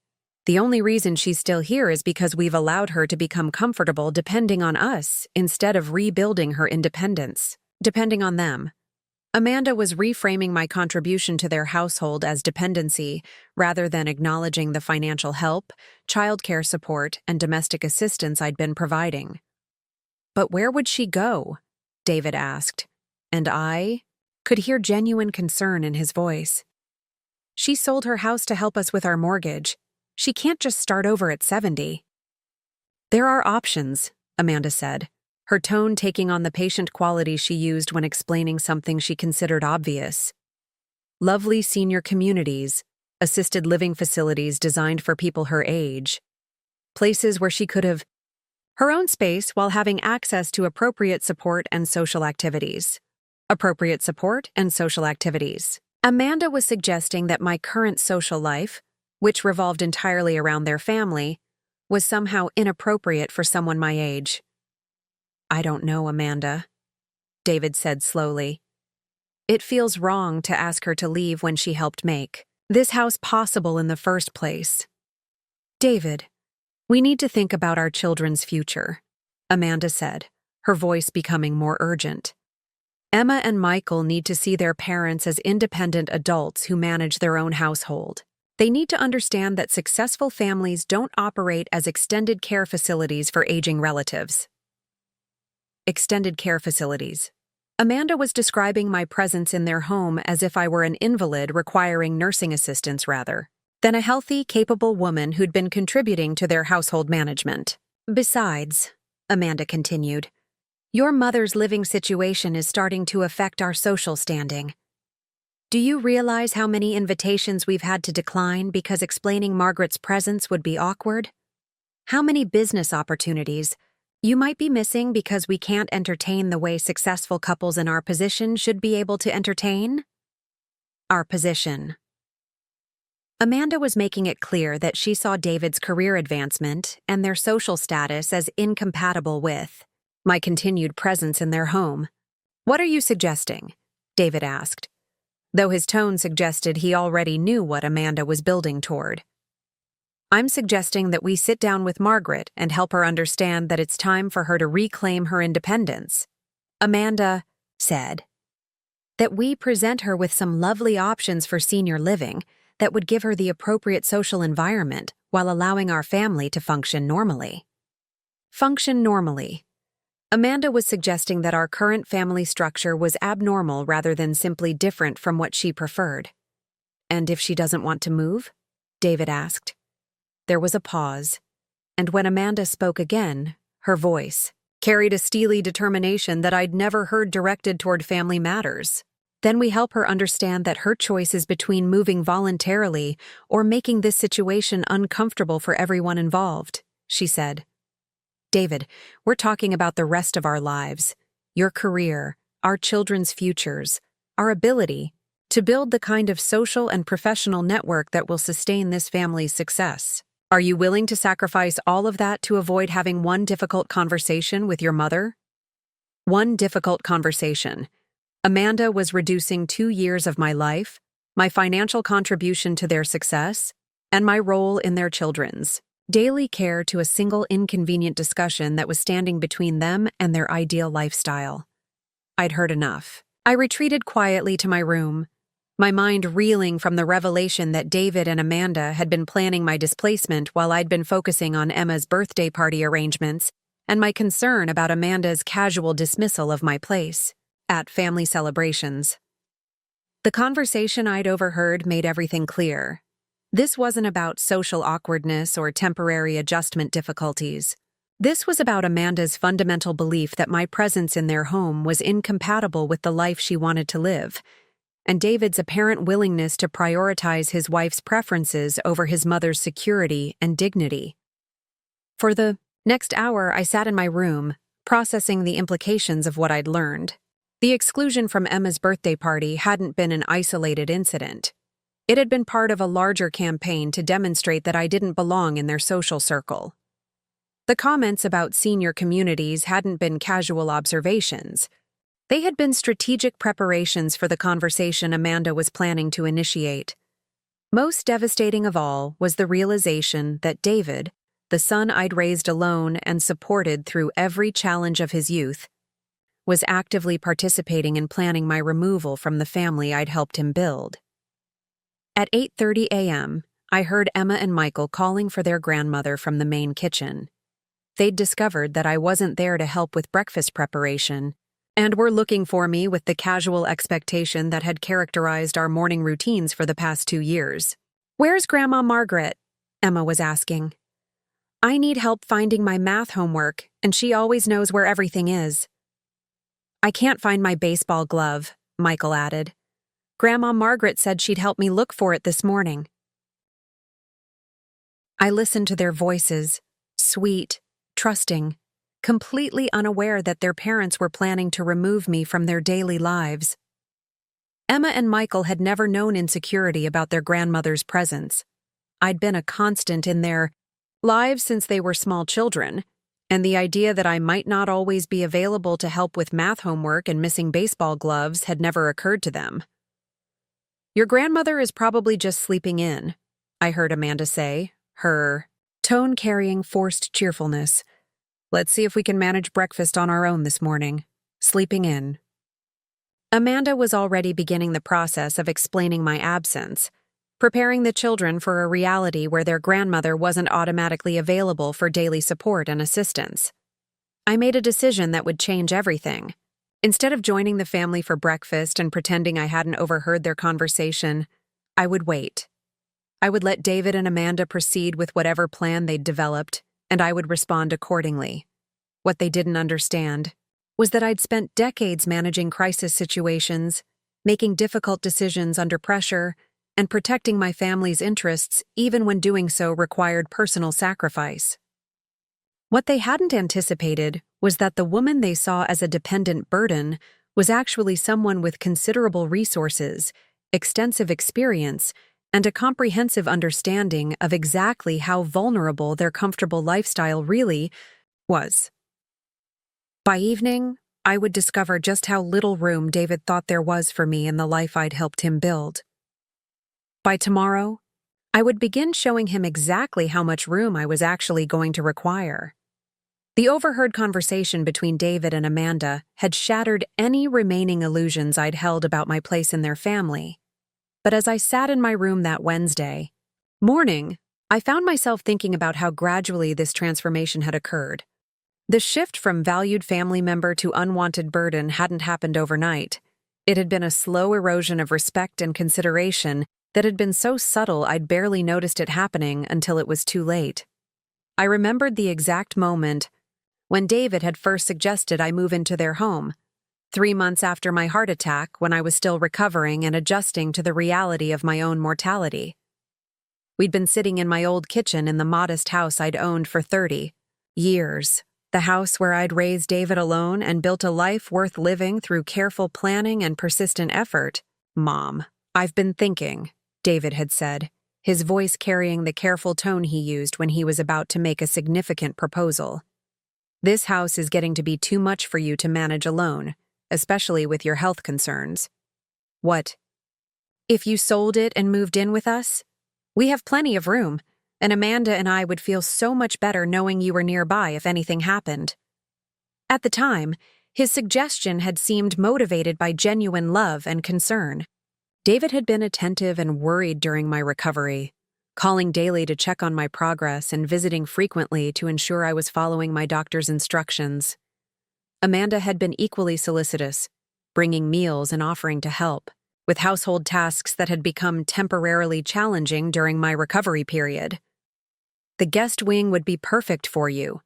The only reason she's still here is because we've allowed her to become comfortable depending on us instead of rebuilding her independence, depending on them." Amanda was reframing my contribution to their household as dependency rather than acknowledging the financial help, childcare support, and domestic assistance I'd been providing. "But where would she go?" David asked, and I could hear genuine concern in his voice. "She sold her house to help us with our mortgage. She can't just start over at 70. "There are options," Amanda said, her tone taking on the patient quality she used when explaining something she considered obvious. "Lovely senior communities, assisted living facilities designed for people her age, places where she could have her own space while having access to appropriate support and social activities." Appropriate support and social activities. Amanda was suggesting that my current social life, which revolved entirely around their family, was somehow inappropriate for someone my age. "I don't know, Amanda," David said slowly. "It feels wrong to ask her to leave when she helped make this house possible in the first place." "David, we need to think about our children's future," Amanda said, her voice becoming more urgent. "Emma and Michael need to see their parents as independent adults who manage their own household. They need to understand that successful families don't operate as extended care facilities for aging relatives." Extended care facilities. Amanda was describing my presence in their home as if I were an invalid requiring nursing assistance rather than a healthy, capable woman who'd been contributing to their household management. "Besides," Amanda continued, "your mother's living situation is starting to affect our social standing. Do you realize how many invitations we've had to decline because explaining Margaret's presence would be awkward? How many business opportunities you might be missing because we can't entertain the way successful couples in our position should be able to entertain?" Our position. Amanda was making it clear that she saw David's career advancement and their social status as incompatible with my continued presence in their home. "What are you suggesting?" David asked, though his tone suggested he already knew what Amanda was building toward. "I'm suggesting that we sit down with Margaret and help her understand that it's time for her to reclaim her independence," Amanda said. "That we present her with some lovely options for senior living that would give her the appropriate social environment while allowing our family to function normally." Function normally. Amanda was suggesting that our current family structure was abnormal rather than simply different from what she preferred. "And if she doesn't want to move?" David asked. There was a pause, and when Amanda spoke again, her voice carried a steely determination that I'd never heard directed toward family matters. "Then we help her understand that her choice is between moving voluntarily or making this situation uncomfortable for everyone involved," she said. "David, we're talking about the rest of our lives, your career, our children's futures, our ability to build the kind of social and professional network that will sustain this family's success. Are you willing to sacrifice all of that to avoid having one difficult conversation with your mother?" One difficult conversation. Amanda was reducing 2 years of my life, my financial contribution to their success, and my role in their children's daily care to a single inconvenient discussion that was standing between them and their ideal lifestyle. I'd heard enough. I retreated quietly to my room, my mind reeling from the revelation that David and Amanda had been planning my displacement while I'd been focusing on Emma's birthday party arrangements and my concern about Amanda's casual dismissal of my place. at family celebrations. The conversation I'd overheard made everything clear. This wasn't about social awkwardness or temporary adjustment difficulties. This was about Amanda's fundamental belief that my presence in their home was incompatible with the life she wanted to live, and David's apparent willingness to prioritize his wife's preferences over his mother's security and dignity. For the next hour, I sat in my room, processing the implications of what I'd learned. The exclusion from Emma's birthday party hadn't been an isolated incident. It had been part of a larger campaign to demonstrate that I didn't belong in their social circle. The comments about senior communities hadn't been casual observations. They had been strategic preparations for the conversation Amanda was planning to initiate. Most devastating of all was the realization that David, the son I'd raised alone and supported through every challenge of his youth, was actively participating in planning my removal from the family I'd helped him build. At 8:30 a.m., I heard Emma and Michael calling for their grandmother from the main kitchen. They'd discovered that I wasn't there to help with breakfast preparation, and were looking for me with the casual expectation that had characterized our morning routines for the past 2 years. "Where's Grandma Margaret?" Emma was asking. "I need help finding my math homework, and she always knows where everything is." "I can't find my baseball glove," Michael added. "Grandma Margaret said she'd help me look for it this morning." I listened to their voices, sweet, trusting, completely unaware that their parents were planning to remove me from their daily lives. Emma and Michael had never known insecurity about their grandmother's presence. I'd been a constant in their lives since they were small children, and the idea that I might not always be available to help with math homework and missing baseball gloves had never occurred to them. "Your grandmother is probably just sleeping in," I heard Amanda say, her tone carrying forced cheerfulness. "Let's see if we can manage breakfast on our own this morning." Sleeping in. Amanda was already beginning the process of explaining my absence, preparing the children for a reality where their grandmother wasn't automatically available for daily support and assistance. I made a decision that would change everything. Instead of joining the family for breakfast and pretending I hadn't overheard their conversation, I would wait. I would let David and Amanda proceed with whatever plan they'd developed, and I would respond accordingly. What they didn't understand was that I'd spent decades managing crisis situations, making difficult decisions under pressure, and protecting my family's interests even when doing so required personal sacrifice. What they hadn't anticipated was that the woman they saw as a dependent burden was actually someone with considerable resources, extensive experience, and a comprehensive understanding of exactly how vulnerable their comfortable lifestyle really was. By evening, I would discover just how little room David thought there was for me in the life I'd helped him build. By tomorrow, I would begin showing him exactly how much room I was actually going to require. The overheard conversation between David and Amanda had shattered any remaining illusions I'd held about my place in their family. But as I sat in my room that Wednesday morning, I found myself thinking about how gradually this transformation had occurred. The shift from valued family member to unwanted burden hadn't happened overnight. It had been a slow erosion of respect and consideration that had been so subtle I'd barely noticed it happening until it was too late. I remembered the exact moment when David had first suggested I move into their home, 3 months after my heart attack when I was still recovering and adjusting to the reality of my own mortality. We'd been sitting in my old kitchen in the modest house I'd owned for 30 years, the house where I'd raised David alone and built a life worth living through careful planning and persistent effort. "Mom, I've been thinking," David had said, his voice carrying the careful tone he used when he was about to make a significant proposal. "This house is getting to be too much for you to manage alone, especially with your health concerns." "What? If you sold it and moved in with us? We have plenty of room, and Amanda and I would feel so much better knowing you were nearby if anything happened." At the time, his suggestion had seemed motivated by genuine love and concern. David had been attentive and worried during my recovery, calling daily to check on my progress and visiting frequently to ensure I was following my doctor's instructions. Amanda had been equally solicitous, bringing meals and offering to help, with household tasks that had become temporarily challenging during my recovery period. "The guest wing would be perfect for you,"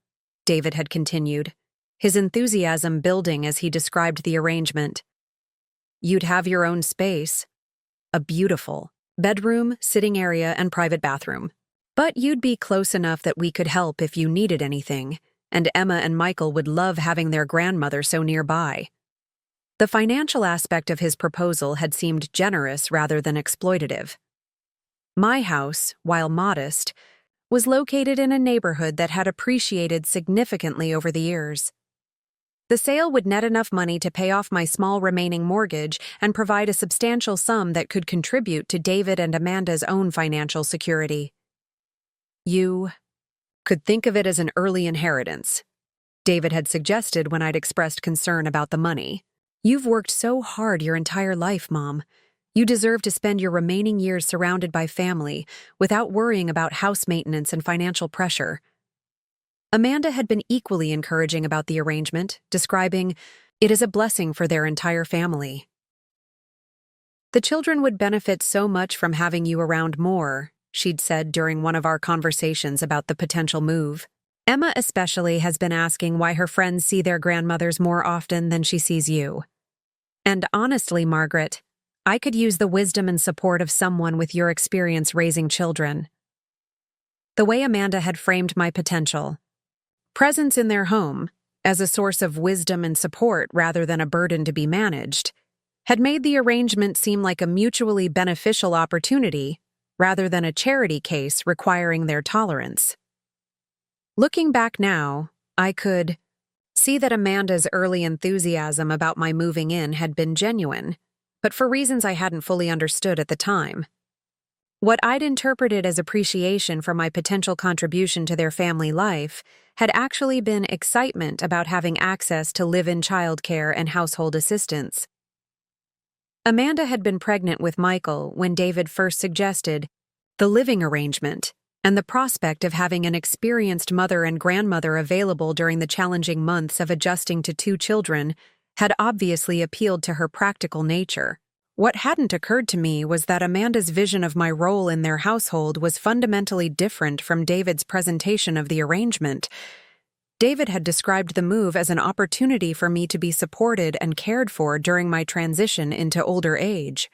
David had continued, his enthusiasm building as he described the arrangement. "You'd have your own space, a beautiful bedroom, sitting area, and private bathroom. But you'd be close enough that we could help if you needed anything, and Emma and Michael would love having their grandmother so nearby." The financial aspect of his proposal had seemed generous rather than exploitative. My house, while modest, was located in a neighborhood that had appreciated significantly over the years. The sale would net enough money to pay off my small remaining mortgage and provide a substantial sum that could contribute to David and Amanda's own financial security. "You could think of it as an early inheritance," David had suggested when I'd expressed concern about the money. "You've worked so hard your entire life, Mom. You deserve to spend your remaining years surrounded by family without worrying about house maintenance and financial pressure." Amanda had been equally encouraging about the arrangement, describing, "It is a blessing for their entire family. The children would benefit so much from having you around more," she'd said during one of our conversations about the potential move. "Emma especially has been asking why her friends see their grandmothers more often than she sees you. And honestly, Margaret, I could use the wisdom and support of someone with your experience raising children." The way Amanda had framed my potential presence in their home as a source of wisdom and support rather than a burden to be managed had made the arrangement seem like a mutually beneficial opportunity rather than a charity case requiring their tolerance. Looking back now, I could see that Amanda's early enthusiasm about my moving in had been genuine, but for reasons I hadn't fully understood at the time. What I'd interpreted as appreciation for my potential contribution to their family life had actually been excitement about having access to live-in childcare and household assistance. Amanda had been pregnant with Michael when David first suggested the living arrangement, and the prospect of having an experienced mother and grandmother available during the challenging months of adjusting to 2 children had obviously appealed to her practical nature. What hadn't occurred to me was that Amanda's vision of my role in their household was fundamentally different from David's presentation of the arrangement. David had described the move as an opportunity for me to be supported and cared for during my transition into older age.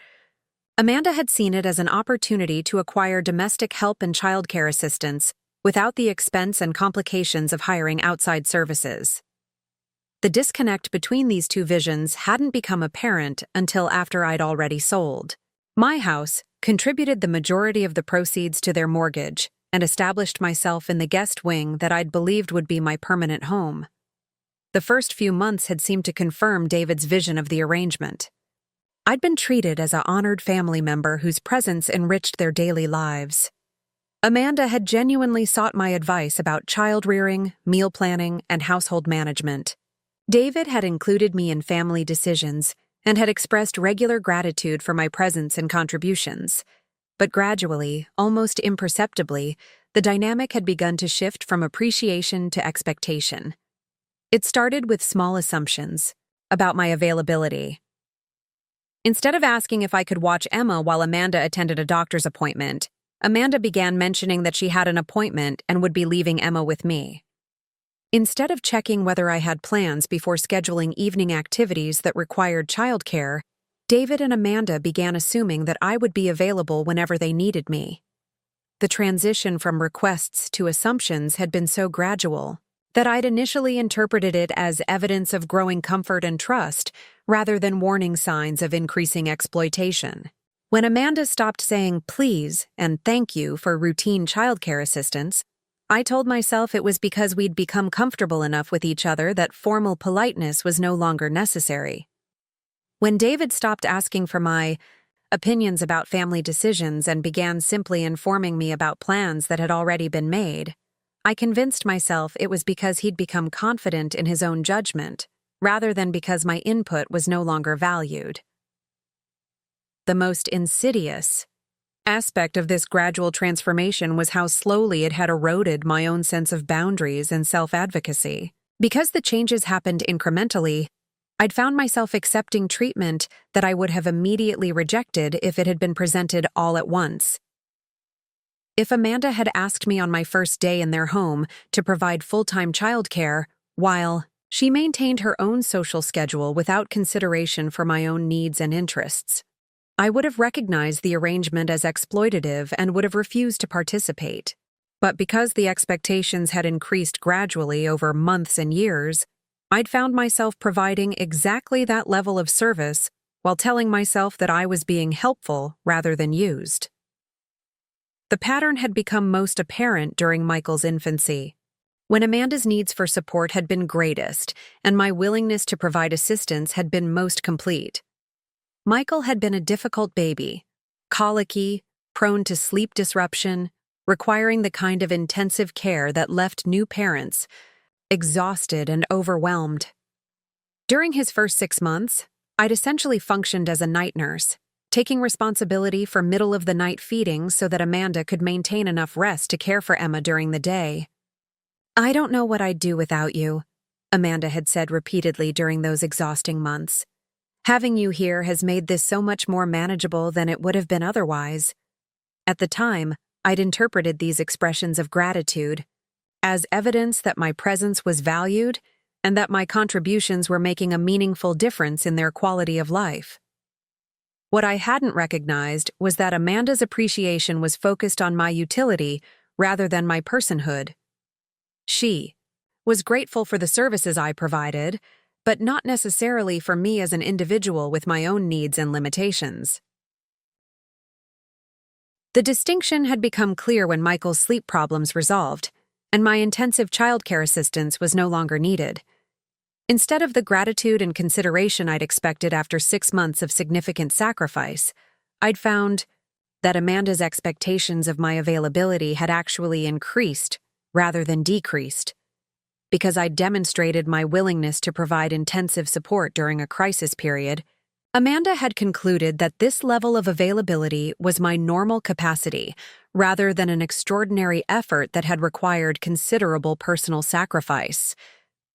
Amanda had seen it as an opportunity to acquire domestic help and childcare assistance without the expense and complications of hiring outside services. The disconnect between these two visions hadn't become apparent until after I'd already sold. My house contributed the majority of the proceeds to their mortgage and established myself in the guest wing that I'd believed would be my permanent home. The first few months had seemed to confirm David's vision of the arrangement. I'd been treated as an honored family member whose presence enriched their daily lives. Amanda had genuinely sought my advice about child rearing, meal planning, and household management. David had included me in family decisions and had expressed regular gratitude for my presence and contributions. But gradually, almost imperceptibly, the dynamic had begun to shift from appreciation to expectation. It started with small assumptions about my availability. Instead of asking if I could watch Emma while Amanda attended a doctor's appointment, Amanda began mentioning that she had an appointment and would be leaving Emma with me. Instead of checking whether I had plans before scheduling evening activities that required childcare, David and Amanda began assuming that I would be available whenever they needed me. The transition from requests to assumptions had been so gradual that I'd initially interpreted it as evidence of growing comfort and trust rather than warning signs of increasing exploitation. When Amanda stopped saying please and thank you for routine childcare assistance, I told myself it was because we'd become comfortable enough with each other that formal politeness was no longer necessary. When David stopped asking for my opinions about family decisions and began simply informing me about plans that had already been made, I convinced myself it was because he'd become confident in his own judgment, rather than because my input was no longer valued. The most insidious aspect of this gradual transformation was how slowly it had eroded my own sense of boundaries and self-advocacy. Because the changes happened incrementally, I'd found myself accepting treatment that I would have immediately rejected if it had been presented all at once. If Amanda had asked me on my first day in their home to provide full-time childcare, while she maintained her own social schedule without consideration for my own needs and interests, I would have recognized the arrangement as exploitative and would have refused to participate. But because the expectations had increased gradually over months and years, I'd found myself providing exactly that level of service while telling myself that I was being helpful rather than used. The pattern had become most apparent during Michael's infancy, when Amanda's needs for support had been greatest and my willingness to provide assistance had been most complete. Michael had been a difficult baby, colicky, prone to sleep disruption, requiring the kind of intensive care that left new parents exhausted and overwhelmed. During his first 6 months, I'd essentially functioned as a night nurse, taking responsibility for middle-of-the-night feeding so that Amanda could maintain enough rest to care for Emma during the day. "I don't know what I'd do without you," Amanda had said repeatedly during those exhausting months. "Having you here has made this so much more manageable than it would have been otherwise." At the time, I'd interpreted these expressions of gratitude as evidence that my presence was valued and that my contributions were making a meaningful difference in their quality of life. What I hadn't recognized was that Amanda's appreciation was focused on my utility rather than my personhood. She was grateful for the services I provided, but not necessarily for me as an individual with my own needs and limitations. The distinction had become clear when Michael's sleep problems resolved, and my intensive childcare assistance was no longer needed. Instead of the gratitude and consideration I'd expected after 6 months of significant sacrifice, I'd found that Amanda's expectations of my availability had actually increased rather than decreased. Because I'd demonstrated my willingness to provide intensive support during a crisis period, Amanda had concluded that this level of availability was my normal capacity, rather than an extraordinary effort that had required considerable personal sacrifice.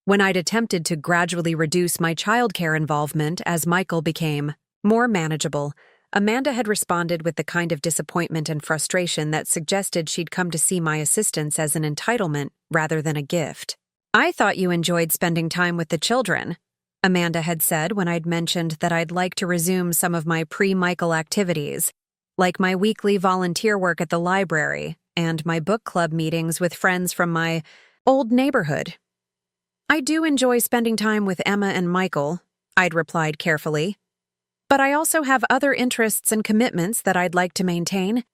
When I'd attempted to gradually reduce my childcare involvement as Michael became more manageable, Amanda had responded with the kind of disappointment and frustration that suggested she'd come to see my assistance as an entitlement rather than a gift. "I thought you enjoyed spending time with the children," Amanda had said when I'd mentioned that I'd like to resume some of my pre-Michael activities, like my weekly volunteer work at the library and my book club meetings with friends from my old neighborhood. "I do enjoy spending time with Emma and Michael," I'd replied carefully. "But I also have other interests and commitments that I'd like to maintain."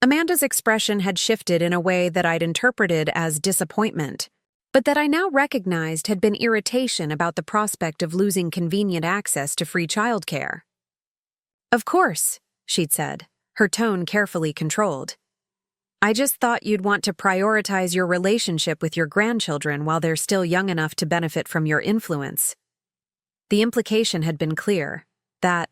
Amanda's expression had shifted in a way that I'd interpreted as disappointment, but that I now recognized had been irritation about the prospect of losing convenient access to free childcare. "Of course," she'd said, her tone carefully controlled. "I just thought you'd want to prioritize your relationship with your grandchildren while they're still young enough to benefit from your influence." The implication had been clear, that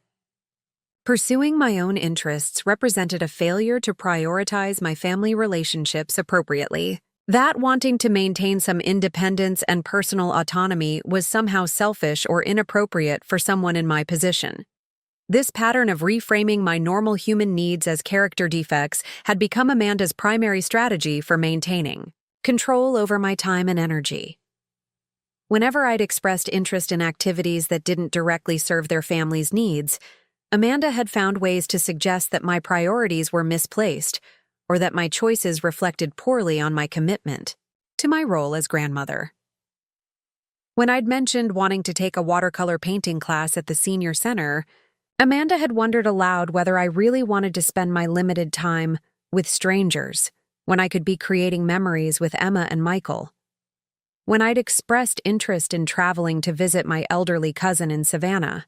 pursuing my own interests represented a failure to prioritize my family relationships appropriately. That wanting to maintain some independence and personal autonomy was somehow selfish or inappropriate for someone in my position. This pattern of reframing my normal human needs as character defects had become Amanda's primary strategy for maintaining control over my time and energy. Whenever I'd expressed interest in activities that didn't directly serve their family's needs, Amanda had found ways to suggest that my priorities were misplaced, or that my choices reflected poorly on my commitment to my role as grandmother. When I'd mentioned wanting to take a watercolor painting class at the senior center, Amanda had wondered aloud whether I really wanted to spend my limited time with strangers when I could be creating memories with Emma and Michael. When I'd expressed interest in traveling to visit my elderly cousin in Savannah,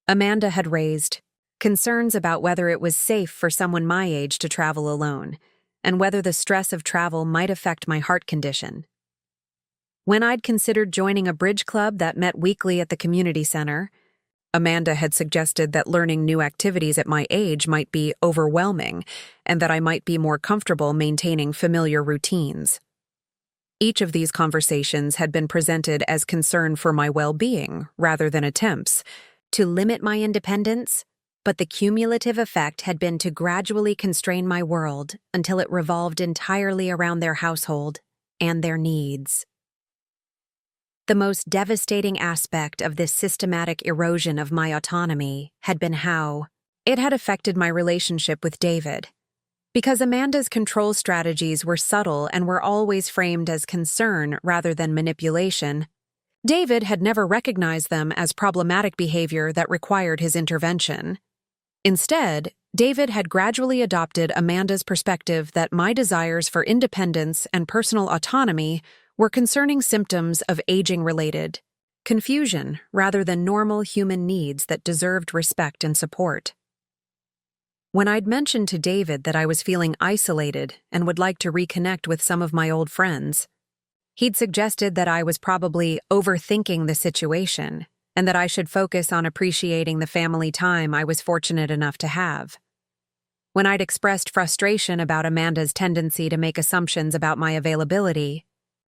Amanda had raised concerns about whether it was safe for someone my age to travel alone, and whether the stress of travel might affect my heart condition. When I'd considered joining a bridge club that met weekly at the community center, Amanda had suggested that learning new activities at my age might be overwhelming, and that I might be more comfortable maintaining familiar routines. Each of these conversations had been presented as concern for my well-being rather than attempts to limit my independence, but the cumulative effect had been to gradually constrain my world until it revolved entirely around their household and their needs. The most devastating aspect of this systematic erosion of my autonomy had been how it had affected my relationship with David. Because Amanda's control strategies were subtle and were always framed as concern rather than manipulation, David had never recognized them as problematic behavior that required his intervention. Instead, David had gradually adopted Amanda's perspective that my desires for independence and personal autonomy were concerning symptoms of aging-related confusion rather than normal human needs that deserved respect and support. When I'd mentioned to David that I was feeling isolated and would like to reconnect with some of my old friends, he'd suggested that I was probably overthinking the situation and that I should focus on appreciating the family time I was fortunate enough to have. When I'd expressed frustration about Amanda's tendency to make assumptions about my availability,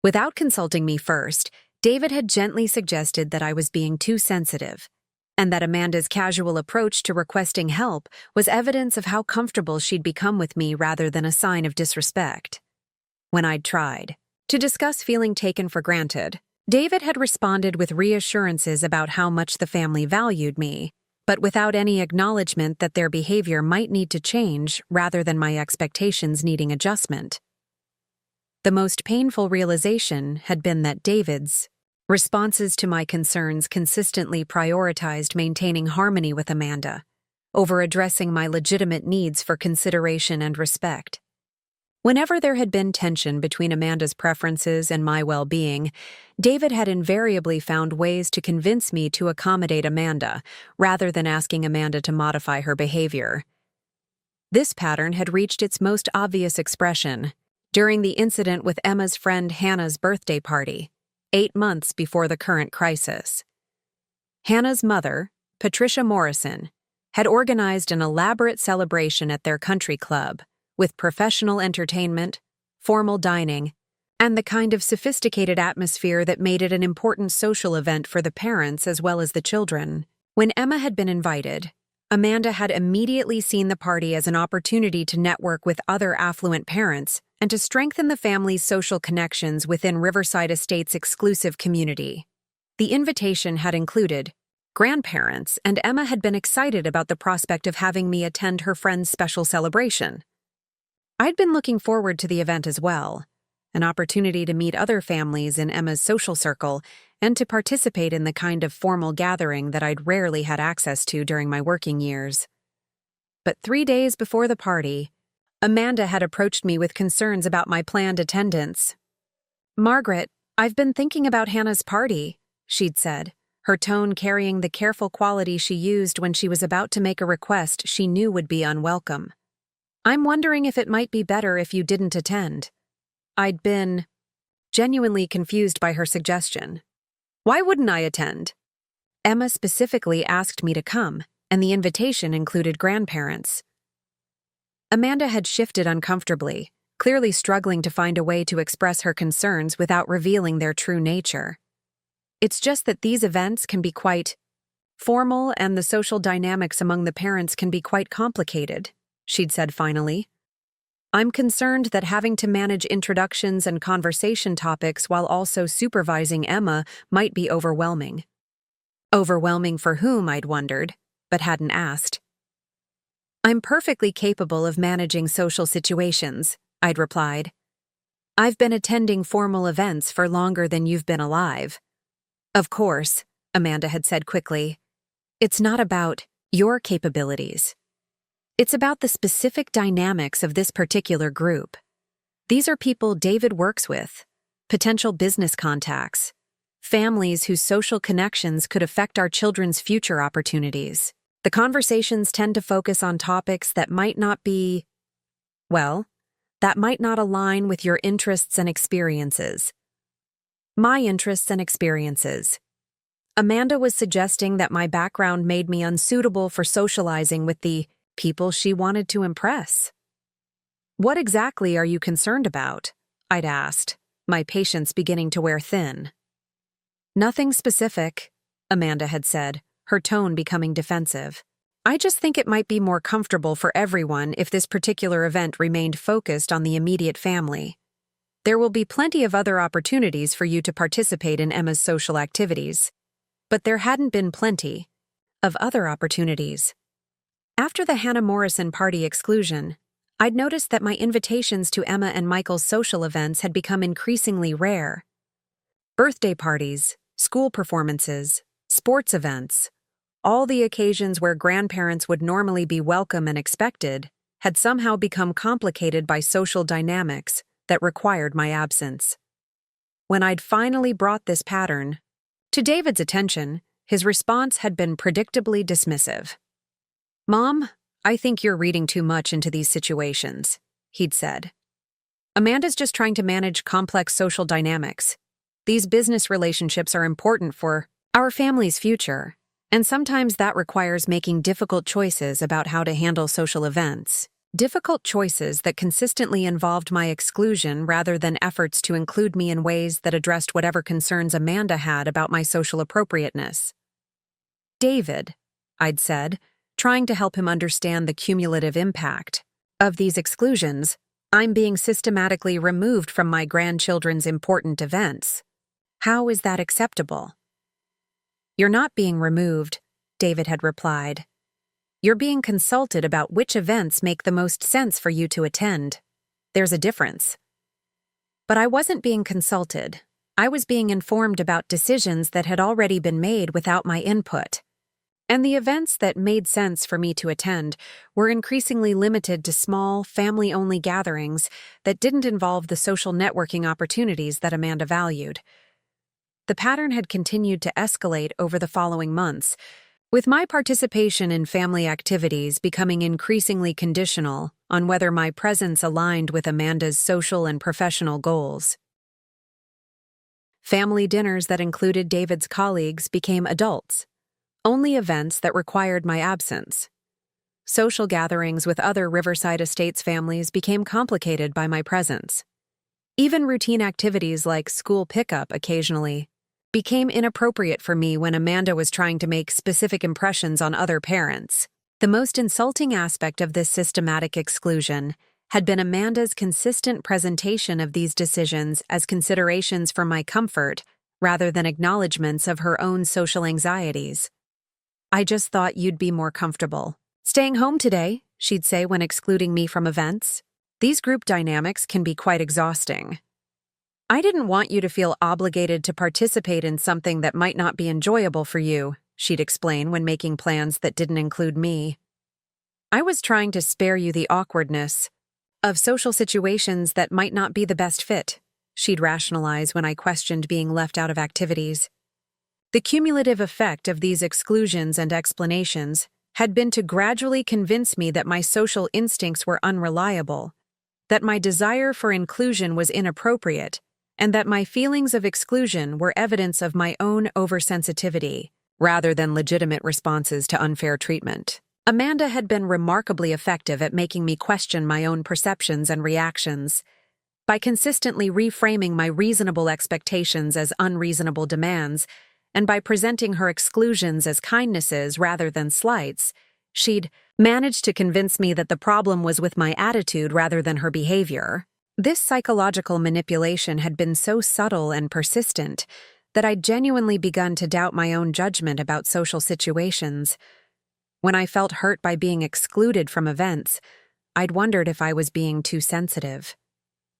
without consulting me first, David had gently suggested that I was being too sensitive, and that Amanda's casual approach to requesting help was evidence of how comfortable she'd become with me rather than a sign of disrespect. When I'd tried to discuss feeling taken for granted, David had responded with reassurances about how much the family valued me, but without any acknowledgement that their behavior might need to change rather than my expectations needing adjustment. The most painful realization had been that David's responses to my concerns consistently prioritized maintaining harmony with Amanda over addressing my legitimate needs for consideration and respect. Whenever there had been tension between Amanda's preferences and my well-being, David had invariably found ways to convince me to accommodate Amanda rather than asking Amanda to modify her behavior. This pattern had reached its most obvious expression during the incident with Emma's friend Hannah's birthday party, 8 months before the current crisis. Hannah's mother, Patricia Morrison, had organized an elaborate celebration at their country club, with professional entertainment, formal dining, and the kind of sophisticated atmosphere that made it an important social event for the parents as well as the children. When Emma had been invited, Amanda had immediately seen the party as an opportunity to network with other affluent parents and to strengthen the family's social connections within Riverside Estate's exclusive community. The invitation had included grandparents, and Emma had been excited about the prospect of having me attend her friend's special celebration. I'd been looking forward to the event as well, an opportunity to meet other families in Emma's social circle and to participate in the kind of formal gathering that I'd rarely had access to during my working years. But 3 days before the party, Amanda had approached me with concerns about my planned attendance. "Margaret, I've been thinking about Hannah's party," she'd said, her tone carrying the careful quality she used when she was about to make a request she knew would be unwelcome. "I'm wondering if it might be better if you didn't attend." I'd been genuinely confused by her suggestion. "Why wouldn't I attend?" Emma specifically asked me to come, and the invitation included grandparents. Amanda had shifted uncomfortably, clearly struggling to find a way to express her concerns without revealing their true nature. "It's just that these events can be quite formal and the social dynamics among the parents can be quite complicated," she'd said finally. "I'm concerned that having to manage introductions and conversation topics while also supervising Emma might be overwhelming." Overwhelming for whom, I'd wondered, but hadn't asked. "I'm perfectly capable of managing social situations," I'd replied. "I've been attending formal events for longer than you've been alive." "Of course," Amanda had said quickly, "it's not about your capabilities. It's about the specific dynamics of this particular group. These are people David works with, potential business contacts, families whose social connections could affect our children's future opportunities. The conversations tend to focus on topics that might not align with your interests and experiences." My interests and experiences. Amanda was suggesting that my background made me unsuitable for socializing with the people she wanted to impress. "What exactly are you concerned about?" I'd asked. my patience beginning to wear thin. "Nothing specific," Amanda had said, her tone becoming defensive. "I just think it might be more comfortable for everyone if this particular event remained focused on the immediate family. There will be plenty of other opportunities for you to participate in Emma's social activities." But there hadn't been plenty of other opportunities. After the Hannah Morrison party exclusion, I'd noticed that my invitations to Emma and Michael's social events had become increasingly rare. Birthday parties, school performances, sports events, all the occasions where grandparents would normally be welcome and expected, had somehow become complicated by social dynamics that required my absence. When I'd finally brought this pattern to David's attention, his response had been predictably dismissive. "Mom, I think you're reading too much into these situations," he'd said. "Amanda's just trying to manage complex social dynamics. These business relationships are important for our family's future, and sometimes that requires making difficult choices about how to handle social events. Difficult choices that consistently involved my exclusion rather than efforts to include me in ways that addressed whatever concerns Amanda had about my social appropriateness." "David," I'd said, trying to help him understand the cumulative impact of these exclusions, "I'm being systematically removed from my grandchildren's important events. How is that acceptable?" "You're not being removed," David had replied. "You're being consulted about which events make the most sense for you to attend. There's a difference." But I wasn't being consulted. I was being informed about decisions that had already been made without my input. And the events that made sense for me to attend were increasingly limited to small, family-only gatherings that didn't involve the social networking opportunities that Amanda valued. The pattern had continued to escalate over the following months, with my participation in family activities becoming increasingly conditional on whether my presence aligned with Amanda's social and professional goals. Family dinners that included David's colleagues became adults, only events that required my absence. Social gatherings with other Riverside Estates families became complicated by my presence. Even routine activities like school pickup occasionally became inappropriate for me when Amanda was trying to make specific impressions on other parents. The most insulting aspect of this systematic exclusion had been Amanda's consistent presentation of these decisions as considerations for my comfort rather than acknowledgments of her own social anxieties. "I just thought you'd be more comfortable staying home today," she'd say when excluding me from events. "These group dynamics can be quite exhausting. I didn't want you to feel obligated to participate in something that might not be enjoyable for you," she'd explain when making plans that didn't include me. "I was trying to spare you the awkwardness of social situations that might not be the best fit," she'd rationalize when I questioned being left out of activities. The cumulative effect of these exclusions and explanations had been to gradually convince me that my social instincts were unreliable, that my desire for inclusion was inappropriate, and that my feelings of exclusion were evidence of my own oversensitivity, rather than legitimate responses to unfair treatment. Amanda had been remarkably effective at making me question my own perceptions and reactions. By consistently reframing my reasonable expectations as unreasonable demands, and by presenting her exclusions as kindnesses rather than slights, she'd managed to convince me that the problem was with my attitude rather than her behavior. This psychological manipulation had been so subtle and persistent that I'd genuinely begun to doubt my own judgment about social situations. When I felt hurt by being excluded from events, I'd wondered if I was being too sensitive.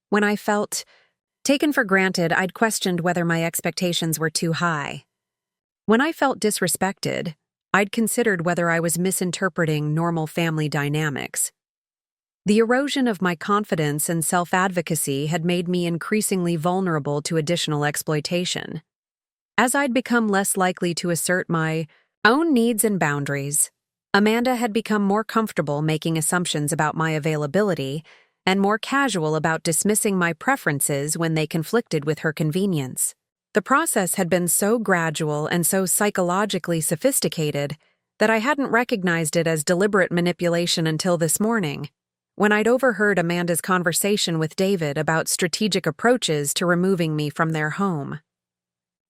When I felt taken for granted, I'd questioned whether my expectations were too high. When I felt disrespected, I'd considered whether I was misinterpreting normal family dynamics. The erosion of my confidence and self-advocacy had made me increasingly vulnerable to additional exploitation. As I'd become less likely to assert my own needs and boundaries, Amanda had become more comfortable making assumptions about my availability and more casual about dismissing my preferences when they conflicted with her convenience. The process had been so gradual and so psychologically sophisticated that I hadn't recognized it as deliberate manipulation until this morning, when I'd overheard Amanda's conversation with David about strategic approaches to removing me from their home.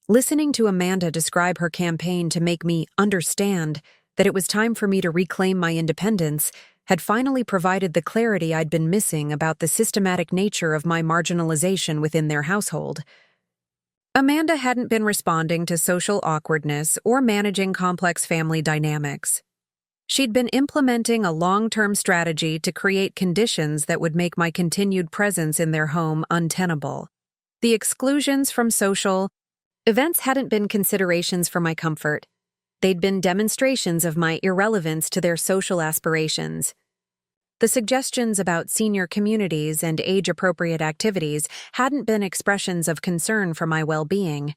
Listening to Amanda describe her campaign to make me understand that it was time for me to reclaim my independence had finally provided the clarity I'd been missing about the systematic nature of my marginalization within their household. Amanda hadn't been responding to social awkwardness or managing complex family dynamics. She'd been implementing a long-term strategy to create conditions that would make my continued presence in their home untenable. The exclusions from social events hadn't been considerations for my comfort. They'd been demonstrations of my irrelevance to their social aspirations. The suggestions about senior communities and age-appropriate activities hadn't been expressions of concern for my well-being.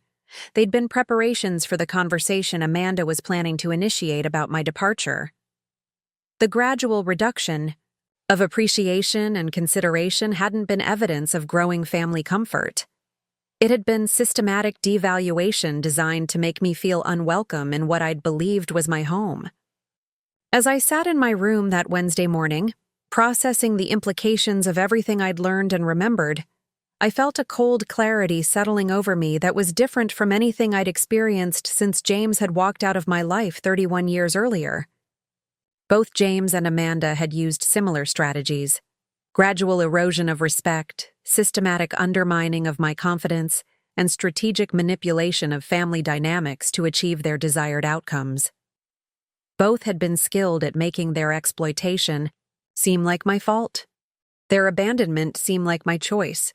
They'd been preparations for the conversation Amanda was planning to initiate about my departure. The gradual reduction of appreciation and consideration hadn't been evidence of growing family comfort. It had been systematic devaluation designed to make me feel unwelcome in what I'd believed was my home. As I sat in my room that Wednesday morning, processing the implications of everything I'd learned and remembered, I felt a cold clarity settling over me that was different from anything I'd experienced since James had walked out of my life 31 years earlier. Both James and Amanda had used similar strategies: gradual erosion of respect, systematic undermining of my confidence, and strategic manipulation of family dynamics to achieve their desired outcomes. Both had been skilled at making their exploitation seem like my fault, their abandonment seem like my choice,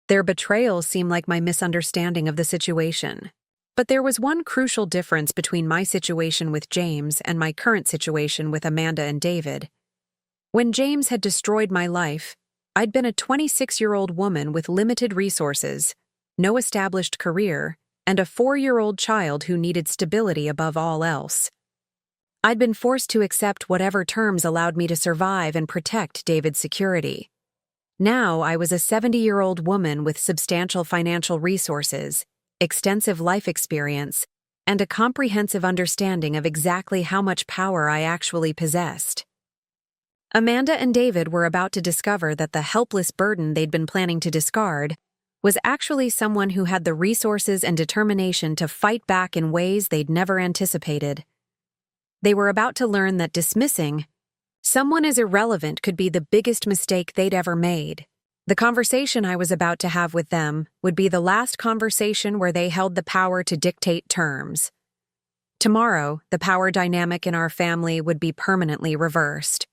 their betrayal seem like my misunderstanding of the situation. But there was one crucial difference between my situation with James and my current situation with Amanda and David. When James had destroyed my life, I'd been a 26-year-old woman with limited resources, no established career, and a 4-year-old child who needed stability above all else. I'd been forced to accept whatever terms allowed me to survive and protect David's security. Now I was a 70-year-old woman with substantial financial resources, extensive life experience, and a comprehensive understanding of exactly how much power I actually possessed. Amanda and David were about to discover that the helpless burden they'd been planning to discard was actually someone who had the resources and determination to fight back in ways they'd never anticipated. They were about to learn that dismissing someone as irrelevant could be the biggest mistake they'd ever made. The conversation I was about to have with them would be the last conversation where they held the power to dictate terms. Tomorrow, the power dynamic in our family would be permanently reversed.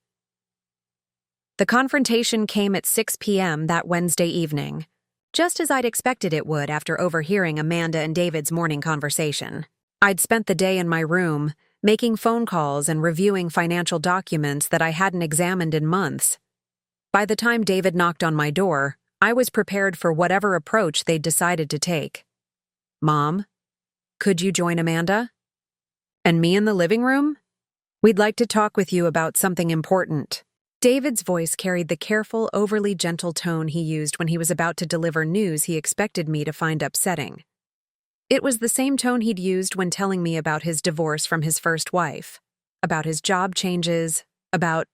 The confrontation came at 6 p.m. that Wednesday evening, just as I'd expected it would after overhearing Amanda and David's morning conversation. I'd spent the day in my room, making phone calls and reviewing financial documents that I hadn't examined in months. By the time David knocked on my door, I was prepared for whatever approach they'd decided to take. "Mom, could you join Amanda? And me in the living room? We'd like to talk with you about something important." David's voice carried the careful, overly gentle tone he used when he was about to deliver news he expected me to find upsetting. It was the same tone he'd used when telling me about his divorce from his first wife, about his job changes, about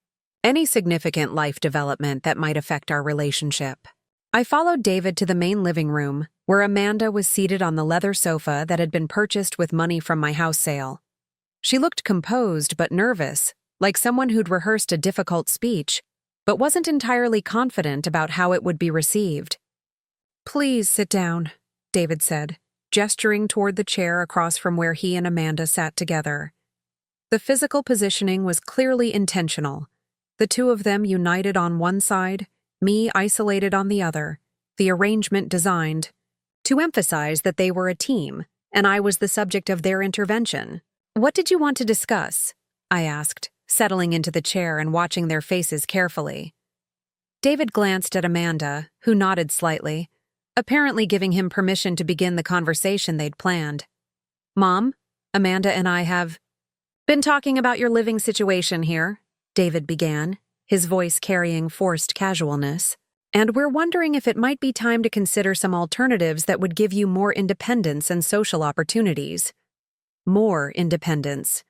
any significant life development that might affect our relationship. I followed David to the main living room, where Amanda was seated on the leather sofa that had been purchased with money from my house sale. She looked composed but nervous, like someone who'd rehearsed a difficult speech, but wasn't entirely confident about how it would be received. "Please sit down," David said, gesturing toward the chair across from where he and Amanda sat together. The physical positioning was clearly intentional. The two of them united on one side, me isolated on the other, the arrangement designed to emphasize that they were a team, and I was the subject of their intervention. "What did you want to discuss?" I asked, settling into the chair and watching their faces carefully. David glanced at Amanda, who nodded slightly, apparently giving him permission to begin the conversation they'd planned. "Mom, Amanda and I have been talking about your living situation here," David began, his voice carrying forced casualness, "and we're wondering if it might be time to consider some alternatives that would give you more independence and social opportunities." More independence.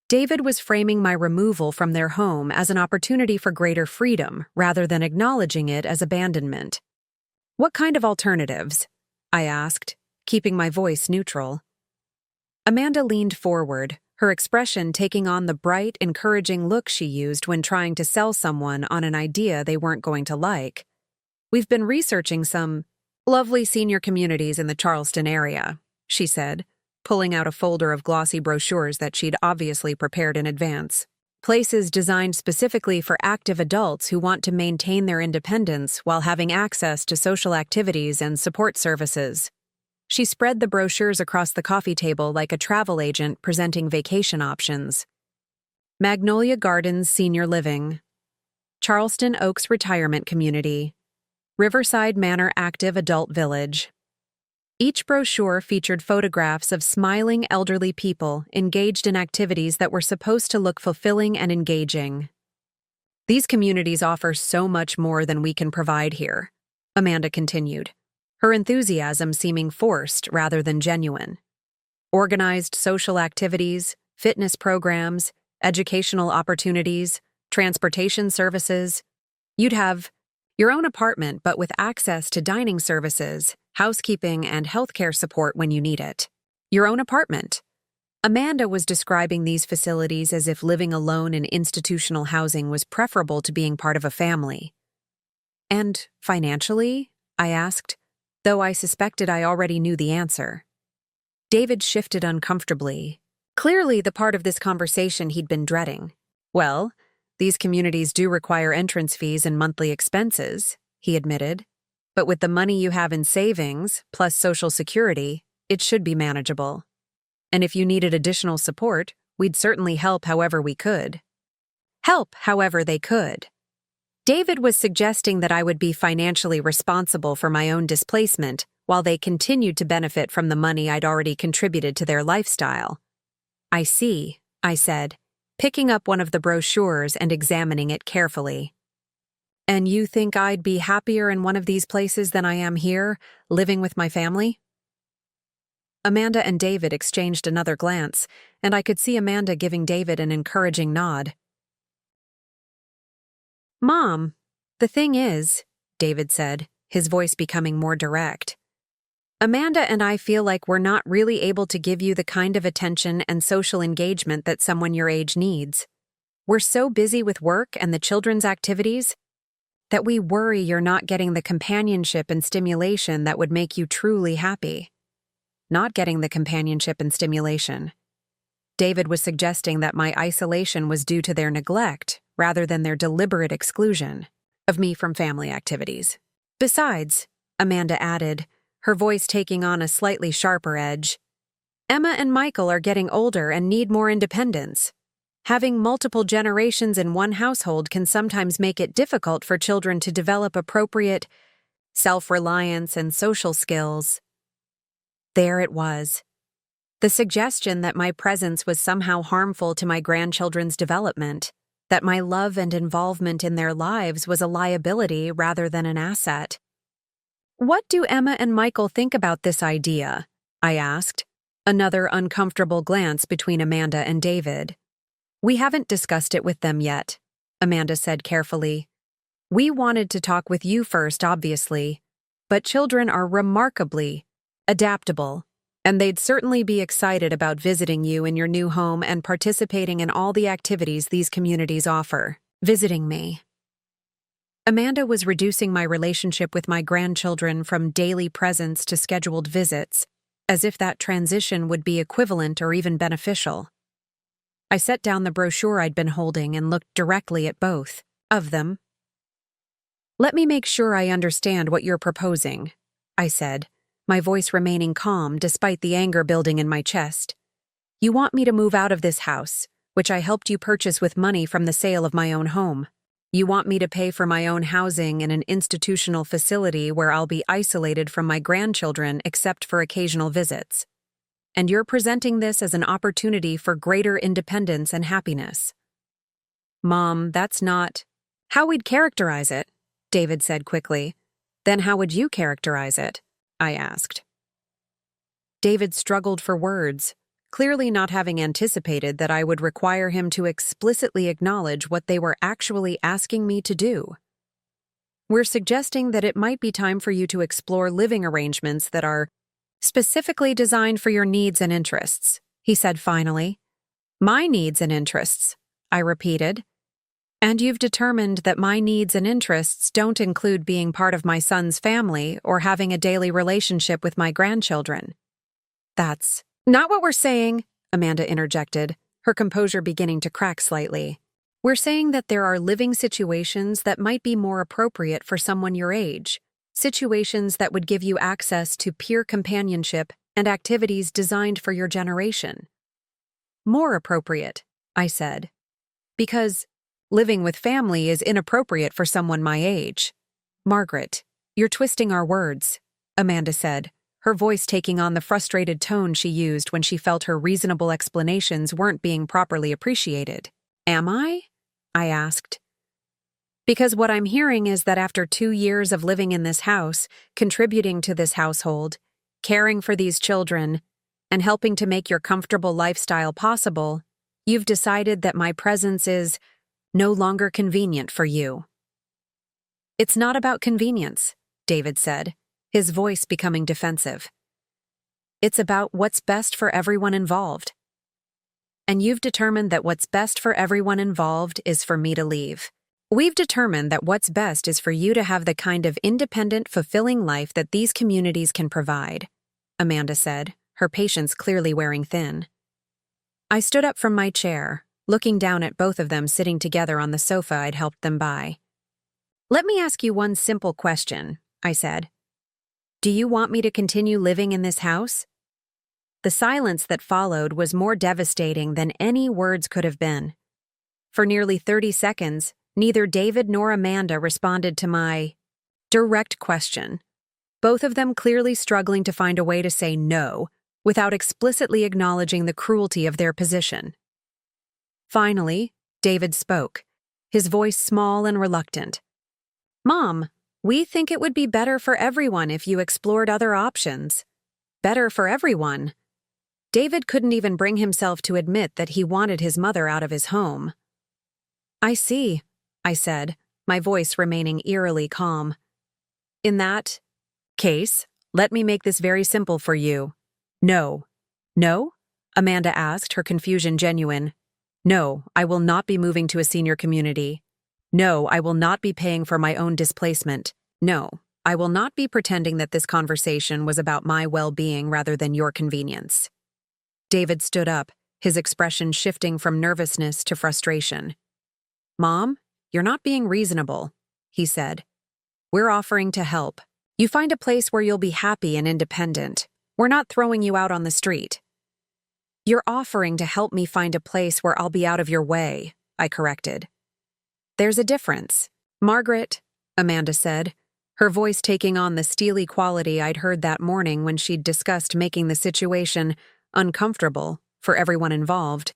David was framing my removal from their home as an opportunity for greater freedom rather than acknowledging it as abandonment. "What kind of alternatives?" I asked, keeping my voice neutral. Amanda leaned forward, her expression taking on the bright, encouraging look she used when trying to sell someone on an idea they weren't going to like. "We've been researching some lovely senior communities in the Charleston area," she said, pulling out a folder of glossy brochures that she'd obviously prepared in advance. "Places designed specifically for active adults who want to maintain their independence while having access to social activities and support services." She spread the brochures across the coffee table like a travel agent presenting vacation options. Magnolia Gardens Senior Living, Charleston Oaks Retirement Community, Riverside Manor Active Adult Village. Each brochure featured photographs of smiling elderly people engaged in activities that were supposed to look fulfilling and engaging. "These communities offer so much more than we can provide here," Amanda continued, her enthusiasm seeming forced rather than genuine. "Organized social activities, fitness programs, educational opportunities, transportation services. You'd have your own apartment but with access to dining services, housekeeping, and healthcare support when you need it. Your own apartment." Amanda was describing these facilities as if living alone in institutional housing was preferable to being part of a family. "And financially?" I asked, though I suspected I already knew the answer. David shifted uncomfortably, clearly the part of this conversation he'd been dreading. "Well, these communities do require entrance fees and monthly expenses," he admitted. "But with the money you have in savings, plus Social Security, it should be manageable. And if you needed additional support, we'd certainly help however we could." Help however they could. David was suggesting that I would be financially responsible for my own displacement while they continued to benefit from the money I'd already contributed to their lifestyle. "I see," I said, picking up one of the brochures and examining it carefully. "And you think I'd be happier in one of these places than I am here, living with my family?" Amanda and David exchanged another glance, and I could see Amanda giving David an encouraging nod. "Mom, the thing is," David said, his voice becoming more direct, "Amanda and I feel like we're not really able to give you the kind of attention and social engagement that someone your age needs. We're so busy with work and the children's activities that we worry you're not getting the companionship and stimulation that would make you truly happy." Not getting the companionship and stimulation. David was suggesting that my isolation was due to their neglect rather than their deliberate exclusion of me from family activities. "Besides," Amanda added, her voice taking on a slightly sharper edge, "Emma and Michael are getting older and need more independence. Having multiple generations in one household can sometimes make it difficult for children to develop appropriate self-reliance and social skills." There it was. The suggestion that my presence was somehow harmful to my grandchildren's development, that my love and involvement in their lives was a liability rather than an asset. "What do Emma and Michael think about this idea?" I asked, another uncomfortable glance between Amanda and David. "We haven't discussed it with them yet," Amanda said carefully. "We wanted to talk with you first, obviously, but children are remarkably adaptable, and they'd certainly be excited about visiting you in your new home and participating in all the activities these communities offer." Visiting me. Amanda was reducing my relationship with my grandchildren from daily presence to scheduled visits, as if that transition would be equivalent or even beneficial. I set down the brochure I'd been holding and looked directly at both of them. "Let me make sure I understand what you're proposing," I said, my voice remaining calm despite the anger building in my chest. "You want me to move out of this house, which I helped you purchase with money from the sale of my own home. You want me to pay for my own housing in an institutional facility where I'll be isolated from my grandchildren except for occasional visits. And you're presenting this as an opportunity for greater independence and happiness." "Mom, that's not how we'd characterize it," David said quickly. "Then how would you characterize it?" I asked. David struggled for words, clearly not having anticipated that I would require him to explicitly acknowledge what they were actually asking me to do. We're suggesting that it might be time for you to explore living arrangements that are specifically designed for your needs and interests, he said finally. My needs and interests, I repeated. And you've determined that my needs and interests don't include being part of my son's family or having a daily relationship with my grandchildren. That's not what we're saying, Amanda interjected, her composure beginning to crack slightly. We're saying that there are living situations that might be more appropriate for someone your age, situations that would give you access to peer companionship and activities designed for your generation. More appropriate, I said. Because living with family is inappropriate for someone my age. Margaret, you're twisting our words, Amanda said, her voice taking on the frustrated tone she used when she felt her reasonable explanations weren't being properly appreciated. Am I? I asked. Because what I'm hearing is that after 2 years of living in this house, contributing to this household, caring for these children, and helping to make your comfortable lifestyle possible, you've decided that my presence is no longer convenient for you. It's not about convenience, David said, his voice becoming defensive. It's about what's best for everyone involved. And you've determined that what's best for everyone involved is for me to leave. We've determined that what's best is for you to have the kind of independent, fulfilling life that these communities can provide, Amanda said, her patience clearly wearing thin. I stood up from my chair, looking down at both of them sitting together on the sofa I'd helped them buy. Let me ask you one simple question, I said. Do you want me to continue living in this house? The silence that followed was more devastating than any words could have been. For nearly 30 seconds, neither David nor Amanda responded to my direct question, both of them clearly struggling to find a way to say no without explicitly acknowledging the cruelty of their position. Finally, David spoke, his voice small and reluctant. Mom, we think it would be better for everyone if you explored other options. Better for everyone. David couldn't even bring himself to admit that he wanted his mother out of his home. I see, I said, my voice remaining eerily calm. In that case, let me make this very simple for you. No. No? Amanda asked, her confusion genuine. No, I will not be moving to a senior community. No, I will not be paying for my own displacement. No, I will not be pretending that this conversation was about my well-being rather than your convenience. David stood up, his expression shifting from nervousness to frustration. Mom, you're not being reasonable, he said. We're offering to help. You find a place where you'll be happy and independent. We're not throwing you out on the street. You're offering to help me find a place where I'll be out of your way, I corrected. There's a difference. Margaret, Amanda said, her voice taking on the steely quality I'd heard that morning when she'd discussed making the situation uncomfortable for everyone involved.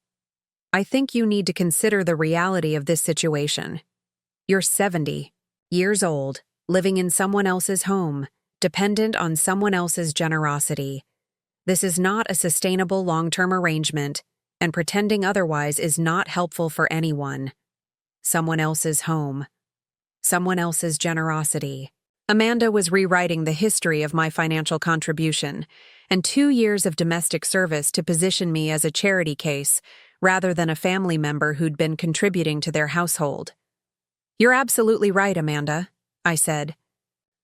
I think you need to consider the reality of this situation. You're 70 years old, living in someone else's home, dependent on someone else's generosity. This is not a sustainable long-term arrangement, and pretending otherwise is not helpful for anyone. Someone else's home. Someone else's generosity. Amanda was rewriting the history of my financial contribution and 2 years of domestic service to position me as a charity case rather than a family member who'd been contributing to their household. You're absolutely right, Amanda, I said,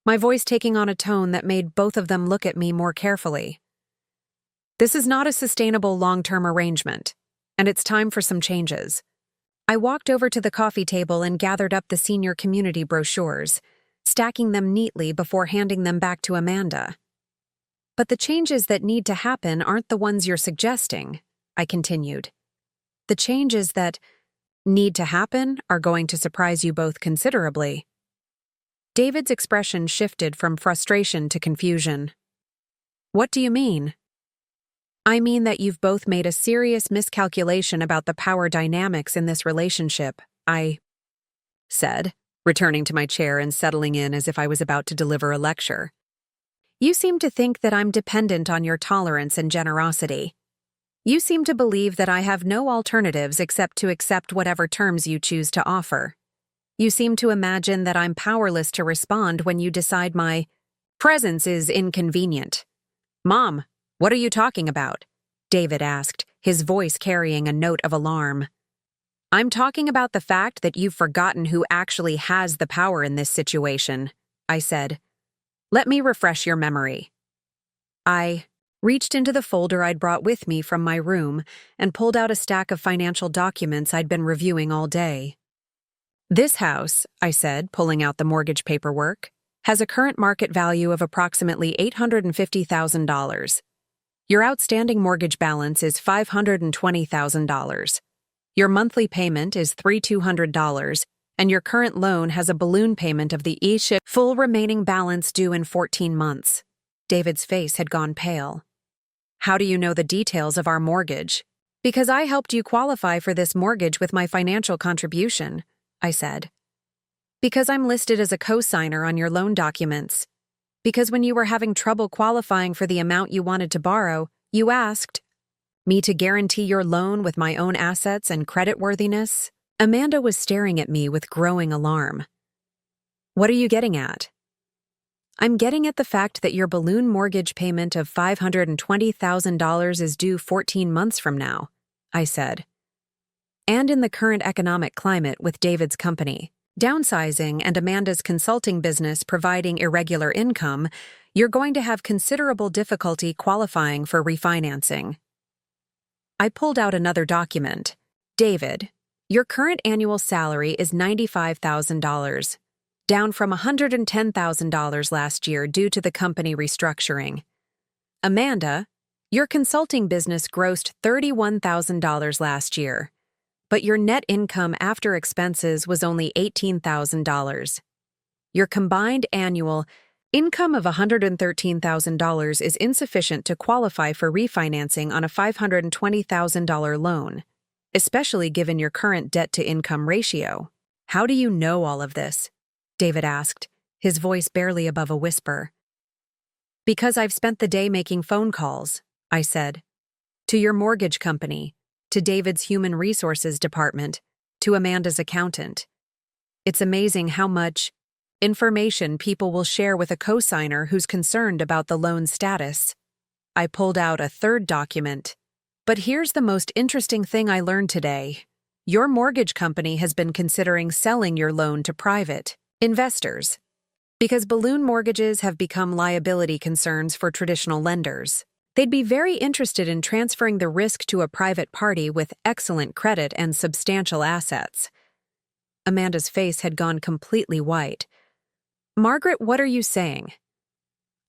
my voice taking on a tone that made both of them look at me more carefully. This is not a sustainable long-term arrangement, and it's time for some changes. I walked over to the coffee table and gathered up the senior community brochures, stacking them neatly before handing them back to Amanda. But the changes that need to happen aren't the ones you're suggesting, I continued. The changes that need to happen are going to surprise you both considerably. David's expression shifted from frustration to confusion. What do you mean? I mean that you've both made a serious miscalculation about the power dynamics in this relationship, I said, returning to my chair and settling in as if I was about to deliver a lecture. You seem to think that I'm dependent on your tolerance and generosity. You seem to believe that I have no alternatives except to accept whatever terms you choose to offer. You seem to imagine that I'm powerless to respond when you decide my presence is inconvenient. Mom, what are you talking about? David asked, his voice carrying a note of alarm. I'm talking about the fact that you've forgotten who actually has the power in this situation, I said. Let me refresh your memory. I reached into the folder I'd brought with me from my room and pulled out a stack of financial documents I'd been reviewing all day. This house, I said, pulling out the mortgage paperwork, has a current market value of approximately $850,000. Your outstanding mortgage balance is $520,000. Your monthly payment is $3,200, and your current loan has a balloon payment of the full remaining balance due in 14 months. David's face had gone pale. How do you know the details of our mortgage? Because I helped you qualify for this mortgage with my financial contribution, I said. Because I'm listed as a co-signer on your loan documents. Because when you were having trouble qualifying for the amount you wanted to borrow, you asked me to guarantee your loan with my own assets and creditworthiness. Amanda was staring at me with growing alarm. What are you getting at? I'm getting at the fact that your balloon mortgage payment of $520,000 is due 14 months from now, I said. And in the current economic climate with David's company, downsizing and Amanda's consulting business providing irregular income, you're going to have considerable difficulty qualifying for refinancing. I pulled out another document. David, your current annual salary is $95,000. Down from $110,000 last year due to the company restructuring. Amanda, your consulting business grossed $31,000 last year, but your net income after expenses was only $18,000. Your combined annual income of $113,000 is insufficient to qualify for refinancing on a $520,000 loan, especially given your current debt-to-income ratio. How do you know all of this? David asked, his voice barely above a whisper. Because I've spent the day making phone calls, I said. To your mortgage company, to David's human resources department, to Amanda's accountant. It's amazing how much information people will share with a co-signer who's concerned about the loan status. I pulled out a third document. But here's the most interesting thing I learned today. Your mortgage company has been considering selling your loan to private investors, because balloon mortgages have become liability concerns for traditional lenders. They'd be very interested in transferring the risk to a private party with excellent credit and substantial assets. Amanda's face had gone completely white. Margaret, what are you saying?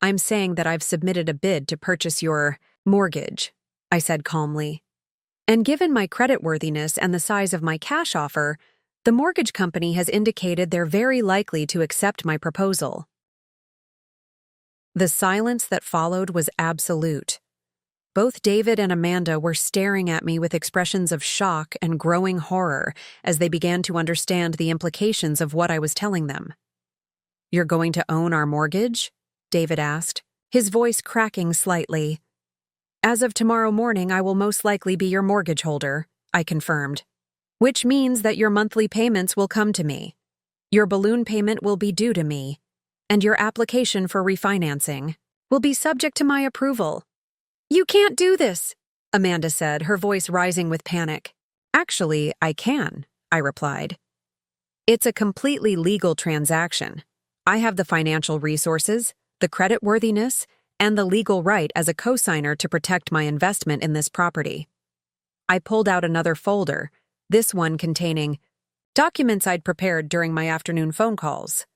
I'm saying that I've submitted a bid to purchase your mortgage, I said calmly. And given my creditworthiness and the size of my cash offer, the mortgage company has indicated they're very likely to accept my proposal. The silence that followed was absolute. Both David and Amanda were staring at me with expressions of shock and growing horror as they began to understand the implications of what I was telling them. You're going to own our mortgage? David asked, his voice cracking slightly. As of tomorrow morning, I will most likely be your mortgage holder, I confirmed. Which means that your monthly payments will come to me. Your balloon payment will be due to me, and your application for refinancing will be subject to my approval. You can't do this, Amanda said, her voice rising with panic. Actually, I can, I replied. It's a completely legal transaction. I have the financial resources, the creditworthiness, and the legal right as a co-signer to protect my investment in this property. I pulled out another folder, this one containing documents I'd prepared during my afternoon phone calls.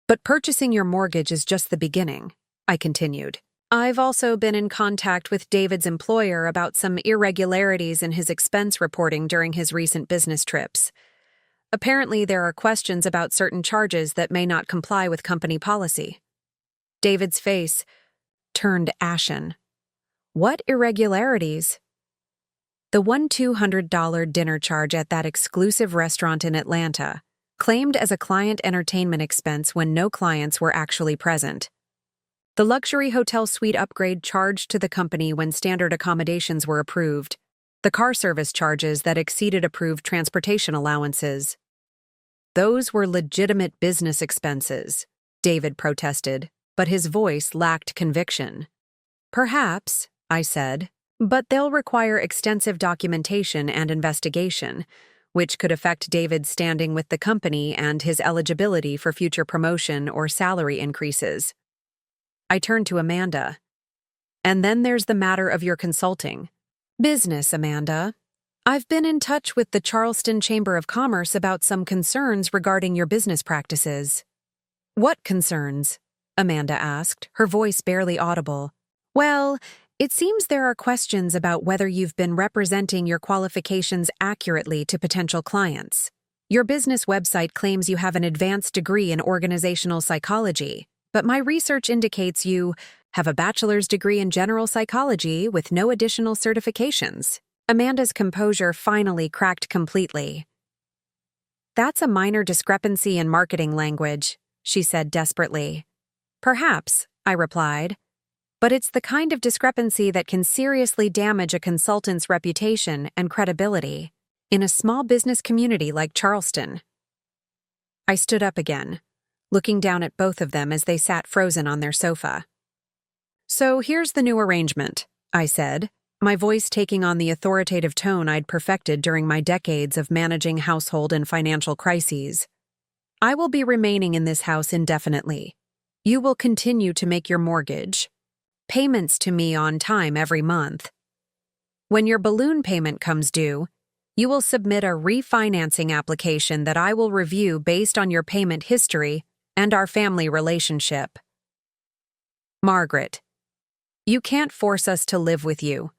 But purchasing your mortgage is just the beginning, I continued. I've also been in contact with David's employer about some irregularities in his expense reporting during his recent business trips. Apparently, there are questions about certain charges that may not comply with company policy. David's face turned ashen. What irregularities? The $200 dinner charge at that exclusive restaurant in Atlanta, claimed as a client entertainment expense when no clients were actually present. The luxury hotel suite upgrade charged to the company when standard accommodations were approved, the car service charges that exceeded approved transportation allowances. Those were legitimate business expenses, David protested, but his voice lacked conviction. Perhaps, I said, but they'll require extensive documentation and investigation, which could affect David's standing with the company and his eligibility for future promotion or salary increases. I turned to Amanda. And then there's the matter of your consulting. Business, Amanda. I've been in touch with the Charleston Chamber of Commerce about some concerns regarding your business practices. What concerns? Amanda asked, her voice barely audible. Well, it seems there are questions about whether you've been representing your qualifications accurately to potential clients. Your business website claims you have an advanced degree in organizational psychology, but my research indicates you have a bachelor's degree in general psychology with no additional certifications. Amanda's composure finally cracked completely. That's a minor discrepancy in marketing language, she said desperately. Perhaps, I replied. But it's the kind of discrepancy that can seriously damage a consultant's reputation and credibility in a small business community like Charleston. I stood up again, looking down at both of them as they sat frozen on their sofa. So here's the new arrangement, I said, my voice taking on the authoritative tone I'd perfected during my decades of managing household and financial crises. I will be remaining in this house indefinitely. You will continue to make your mortgage. Payments to me on time every month. When your balloon payment comes due, you will submit a refinancing application that I will review based on your payment history and our family relationship. Margaret, you can't force us to live with you,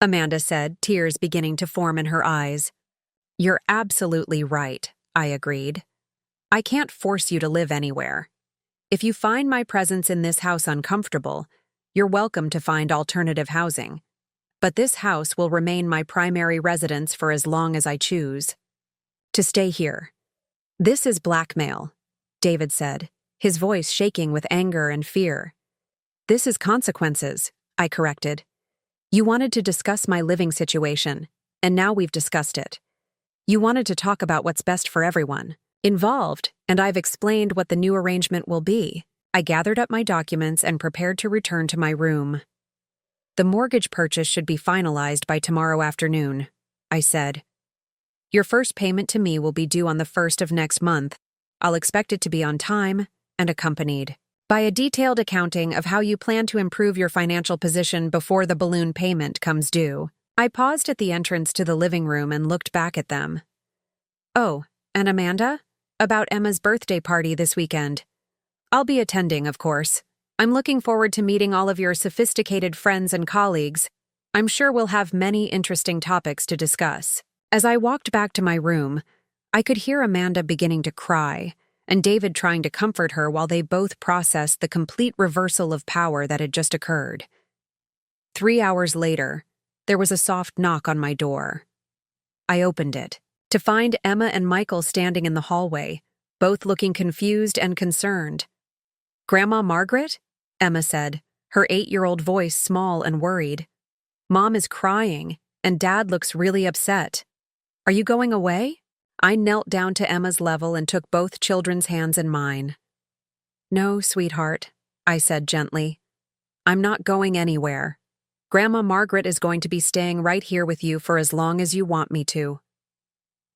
Amanda said, tears beginning to form in her eyes. You're absolutely right, I agreed. I can't force you to live anywhere. If you find my presence in this house uncomfortable, you're welcome to find alternative housing. But this house will remain my primary residence for as long as I choose. To stay here. This is blackmail, David said, his voice shaking with anger and fear. This is consequences, I corrected. You wanted to discuss my living situation, and now we've discussed it. You wanted to talk about what's best for everyone involved, and I've explained what the new arrangement will be. I gathered up my documents and prepared to return to my room. The mortgage purchase should be finalized by tomorrow afternoon, I said. Your first payment to me will be due on the 1st of next month. I'll expect it to be on time and accompanied by a detailed accounting of how you plan to improve your financial position before the balloon payment comes due. I paused at the entrance to the living room and looked back at them. Oh, and Amanda? About Emma's birthday party this weekend. I'll be attending, of course. I'm looking forward to meeting all of your sophisticated friends and colleagues. I'm sure we'll have many interesting topics to discuss. As I walked back to my room, I could hear Amanda beginning to cry, and David trying to comfort her while they both processed the complete reversal of power that had just occurred. 3 hours later, there was a soft knock on my door. I opened it, to find Emma and Michael standing in the hallway, both looking confused and concerned. Grandma Margaret? Emma said, her 8-year-old voice small and worried. Mom is crying, and Dad looks really upset. Are you going away? I knelt down to Emma's level and took both children's hands in mine. No, sweetheart, I said gently. I'm not going anywhere. Grandma Margaret is going to be staying right here with you for as long as you want me to.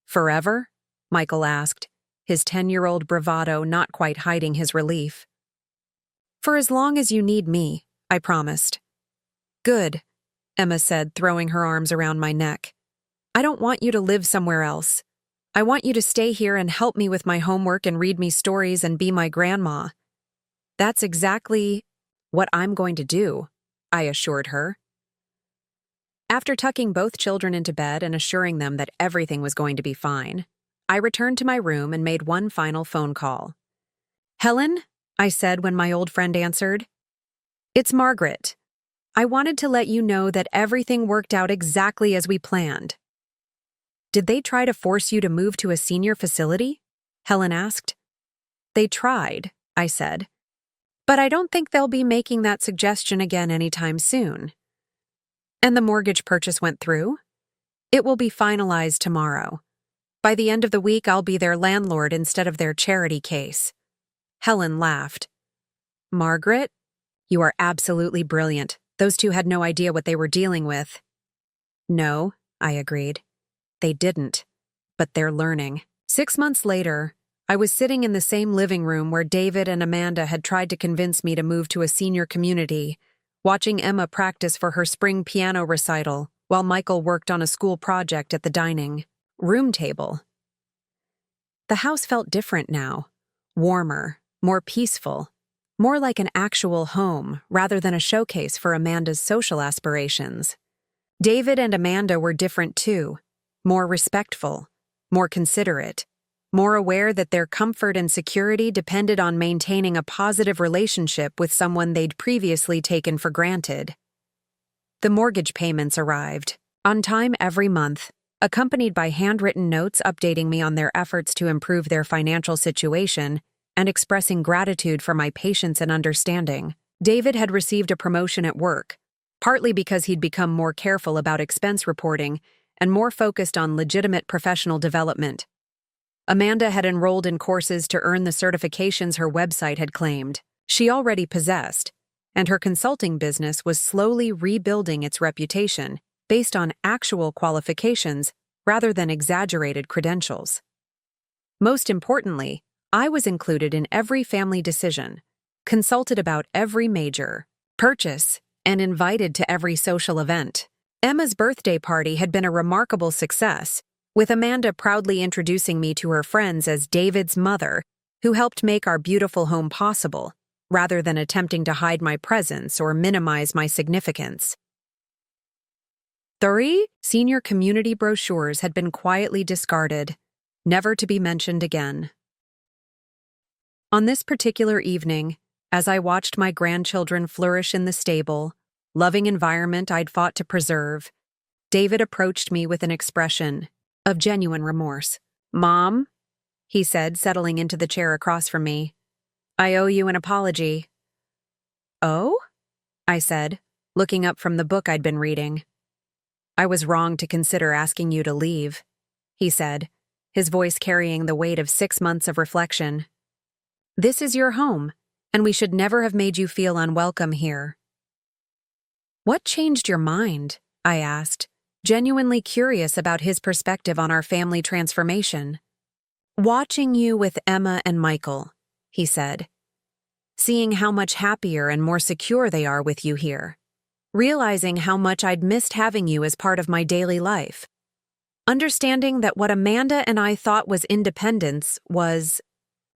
Forever? Michael asked, his 10-year-old bravado not quite hiding his relief. For as long as you need me, I promised. Good, Emma said, throwing her arms around my neck. I don't want you to live somewhere else. I want you to stay here and help me with my homework and read me stories and be my grandma. That's exactly what I'm going to do, I assured her. After tucking both children into bed and assuring them that everything was going to be fine, I returned to my room and made one final phone call. Helen? I said when my old friend answered. It's Margaret. I wanted to let you know that everything worked out exactly as we planned. Did they try to force you to move to a senior facility? Helen asked. They tried, I said. But I don't think they'll be making that suggestion again anytime soon. And the mortgage purchase went through? It will be finalized tomorrow. By the end of the week, I'll be their landlord instead of their charity case. Helen laughed. Margaret, you are absolutely brilliant. Those two had no idea what they were dealing with. No, I agreed. They didn't. But they're learning. 6 months later, I was sitting in the same living room where David and Amanda had tried to convince me to move to a senior community, watching Emma practice for her spring piano recital while Michael worked on a school project at the dining room table. The house felt different now, warmer, more peaceful, more like an actual home rather than a showcase for Amanda's social aspirations. David and Amanda were different too, more respectful, more considerate, more aware that their comfort and security depended on maintaining a positive relationship with someone they'd previously taken for granted. The mortgage payments arrived, on time every month, accompanied by handwritten notes updating me on their efforts to improve their financial situation and expressing gratitude for my patience and understanding. David had received a promotion at work, partly because he'd become more careful about expense reporting and more focused on legitimate professional development. Amanda had enrolled in courses to earn the certifications her website had claimed she already possessed, and her consulting business was slowly rebuilding its reputation based on actual qualifications rather than exaggerated credentials. Most importantly, I was included in every family decision, consulted about every major purchase, and invited to every social event. Emma's birthday party had been a remarkable success, with Amanda proudly introducing me to her friends as David's mother, who helped make our beautiful home possible, rather than attempting to hide my presence or minimize my significance. 3 senior community brochures had been quietly discarded, never to be mentioned again. On this particular evening, as I watched my grandchildren flourish in the stable, loving environment I'd fought to preserve, David approached me with an expression of genuine remorse. "Mom," he said, settling into the chair across from me, "I owe you an apology." "Oh?" I said, looking up from the book I'd been reading. "I was wrong to consider asking you to leave," he said, his voice carrying the weight of 6 months of reflection. "This is your home, and we should never have made you feel unwelcome here." "What changed your mind?" I asked, genuinely curious about his perspective on our family transformation. "Watching you with Emma and Michael," he said. "Seeing how much happier and more secure they are with you here. Realizing how much I'd missed having you as part of my daily life. Understanding that what Amanda and I thought was independence was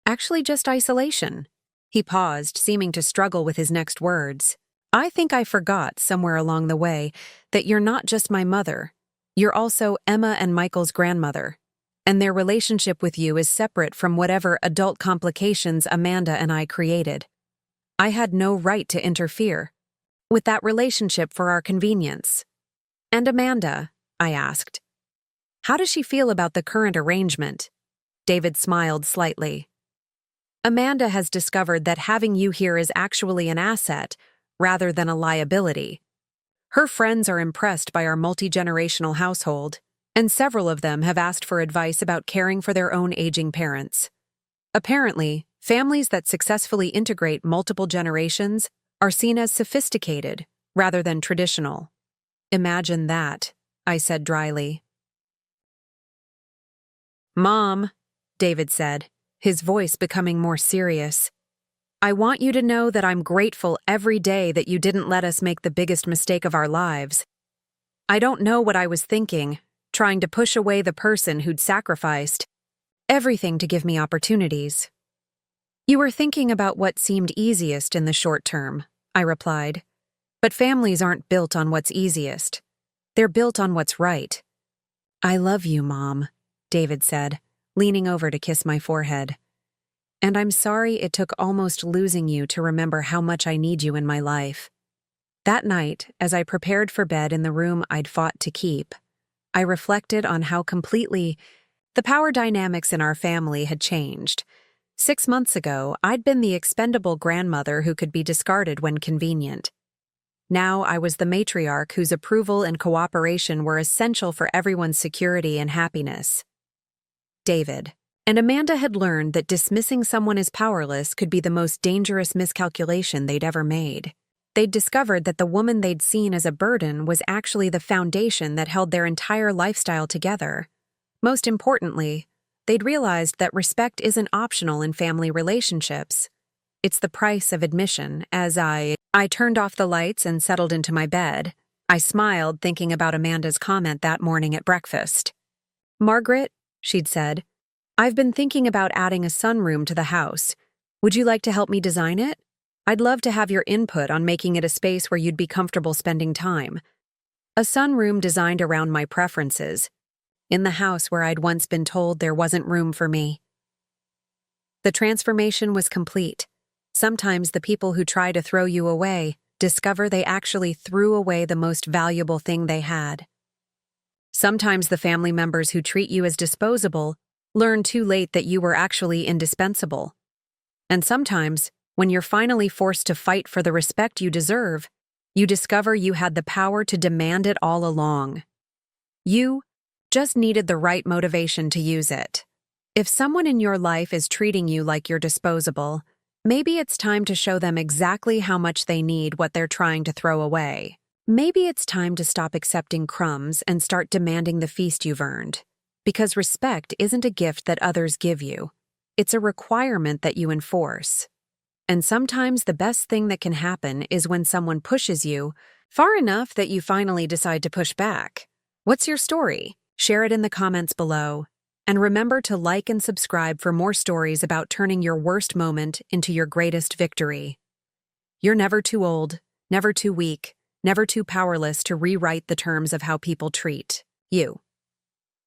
actually just isolation." He paused, seeming to struggle with his next words. "I think I forgot, somewhere along the way, that you're not just my mother. You're also Emma and Michael's grandmother, and their relationship with you is separate from whatever adult complications Amanda and I created. I had no right to interfere with that relationship for our convenience." "And Amanda," I asked, "how does she feel about the current arrangement?" David smiled slightly. "Amanda has discovered that having you here is actually an asset rather than a liability. Her friends are impressed by our multi-generational household, and several of them have asked for advice about caring for their own aging parents. Apparently, families that successfully integrate multiple generations are seen as sophisticated rather than traditional." "Imagine that," I said dryly. "Mom," David said, his voice becoming more serious, "I want you to know that I'm grateful every day that you didn't let us make the biggest mistake of our lives. I don't know what I was thinking, trying to push away the person who'd sacrificed everything to give me opportunities." "You were thinking about what seemed easiest in the short term," I replied. "But families aren't built on what's easiest. They're built on what's right." "I love you, Mom," David said, leaning over to kiss my forehead. "And I'm sorry it took almost losing you to remember how much I need you in my life." That night, as I prepared for bed in the room I'd fought to keep, I reflected on how completely the power dynamics in our family had changed, 6 months ago, I'd been the expendable grandmother who could be discarded when convenient. Now I was the matriarch whose approval and cooperation were essential for everyone's security and happiness. David and Amanda had learned that dismissing someone as powerless could be the most dangerous miscalculation they'd ever made. They'd discovered that the woman they'd seen as a burden was actually the foundation that held their entire lifestyle together. Most importantly, they'd realized that respect isn't optional in family relationships. It's the price of admission. As I turned off the lights and settled into my bed, I smiled thinking about Amanda's comment that morning at breakfast. "Margaret," she'd said, "I've been thinking about adding a sunroom to the house. Would you like to help me design it? I'd love to have your input on making it a space where you'd be comfortable spending time. A sunroom designed around my preferences, in the house where I'd once been told there wasn't room for me." The transformation was complete. Sometimes the people who try to throw you away discover they actually threw away the most valuable thing they had. Sometimes the family members who treat you as disposable learn too late that you were actually indispensable. And sometimes, when you're finally forced to fight for the respect you deserve, you discover you had the power to demand it all along. You just needed the right motivation to use it. If someone in your life is treating you like you're disposable, maybe it's time to show them exactly how much they need what they're trying to throw away. Maybe it's time to stop accepting crumbs and start demanding the feast you've earned. Because respect isn't a gift that others give you. It's a requirement that you enforce. And sometimes the best thing that can happen is when someone pushes you far enough that you finally decide to push back. What's your story? Share it in the comments below. And remember to like and subscribe for more stories about turning your worst moment into your greatest victory. You're never too old, never too weak, never too powerless to rewrite the terms of how people treat you.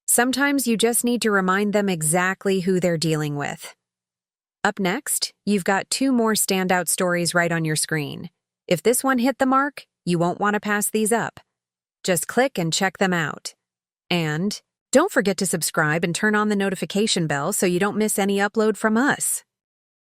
Sometimes you just need to remind them exactly who they're dealing with. Up next, you've got 2 more standout stories right on your screen. If this one hit the mark, you won't want to pass these up. Just click and check them out. And don't forget to subscribe and turn on the notification bell so you don't miss any upload from us.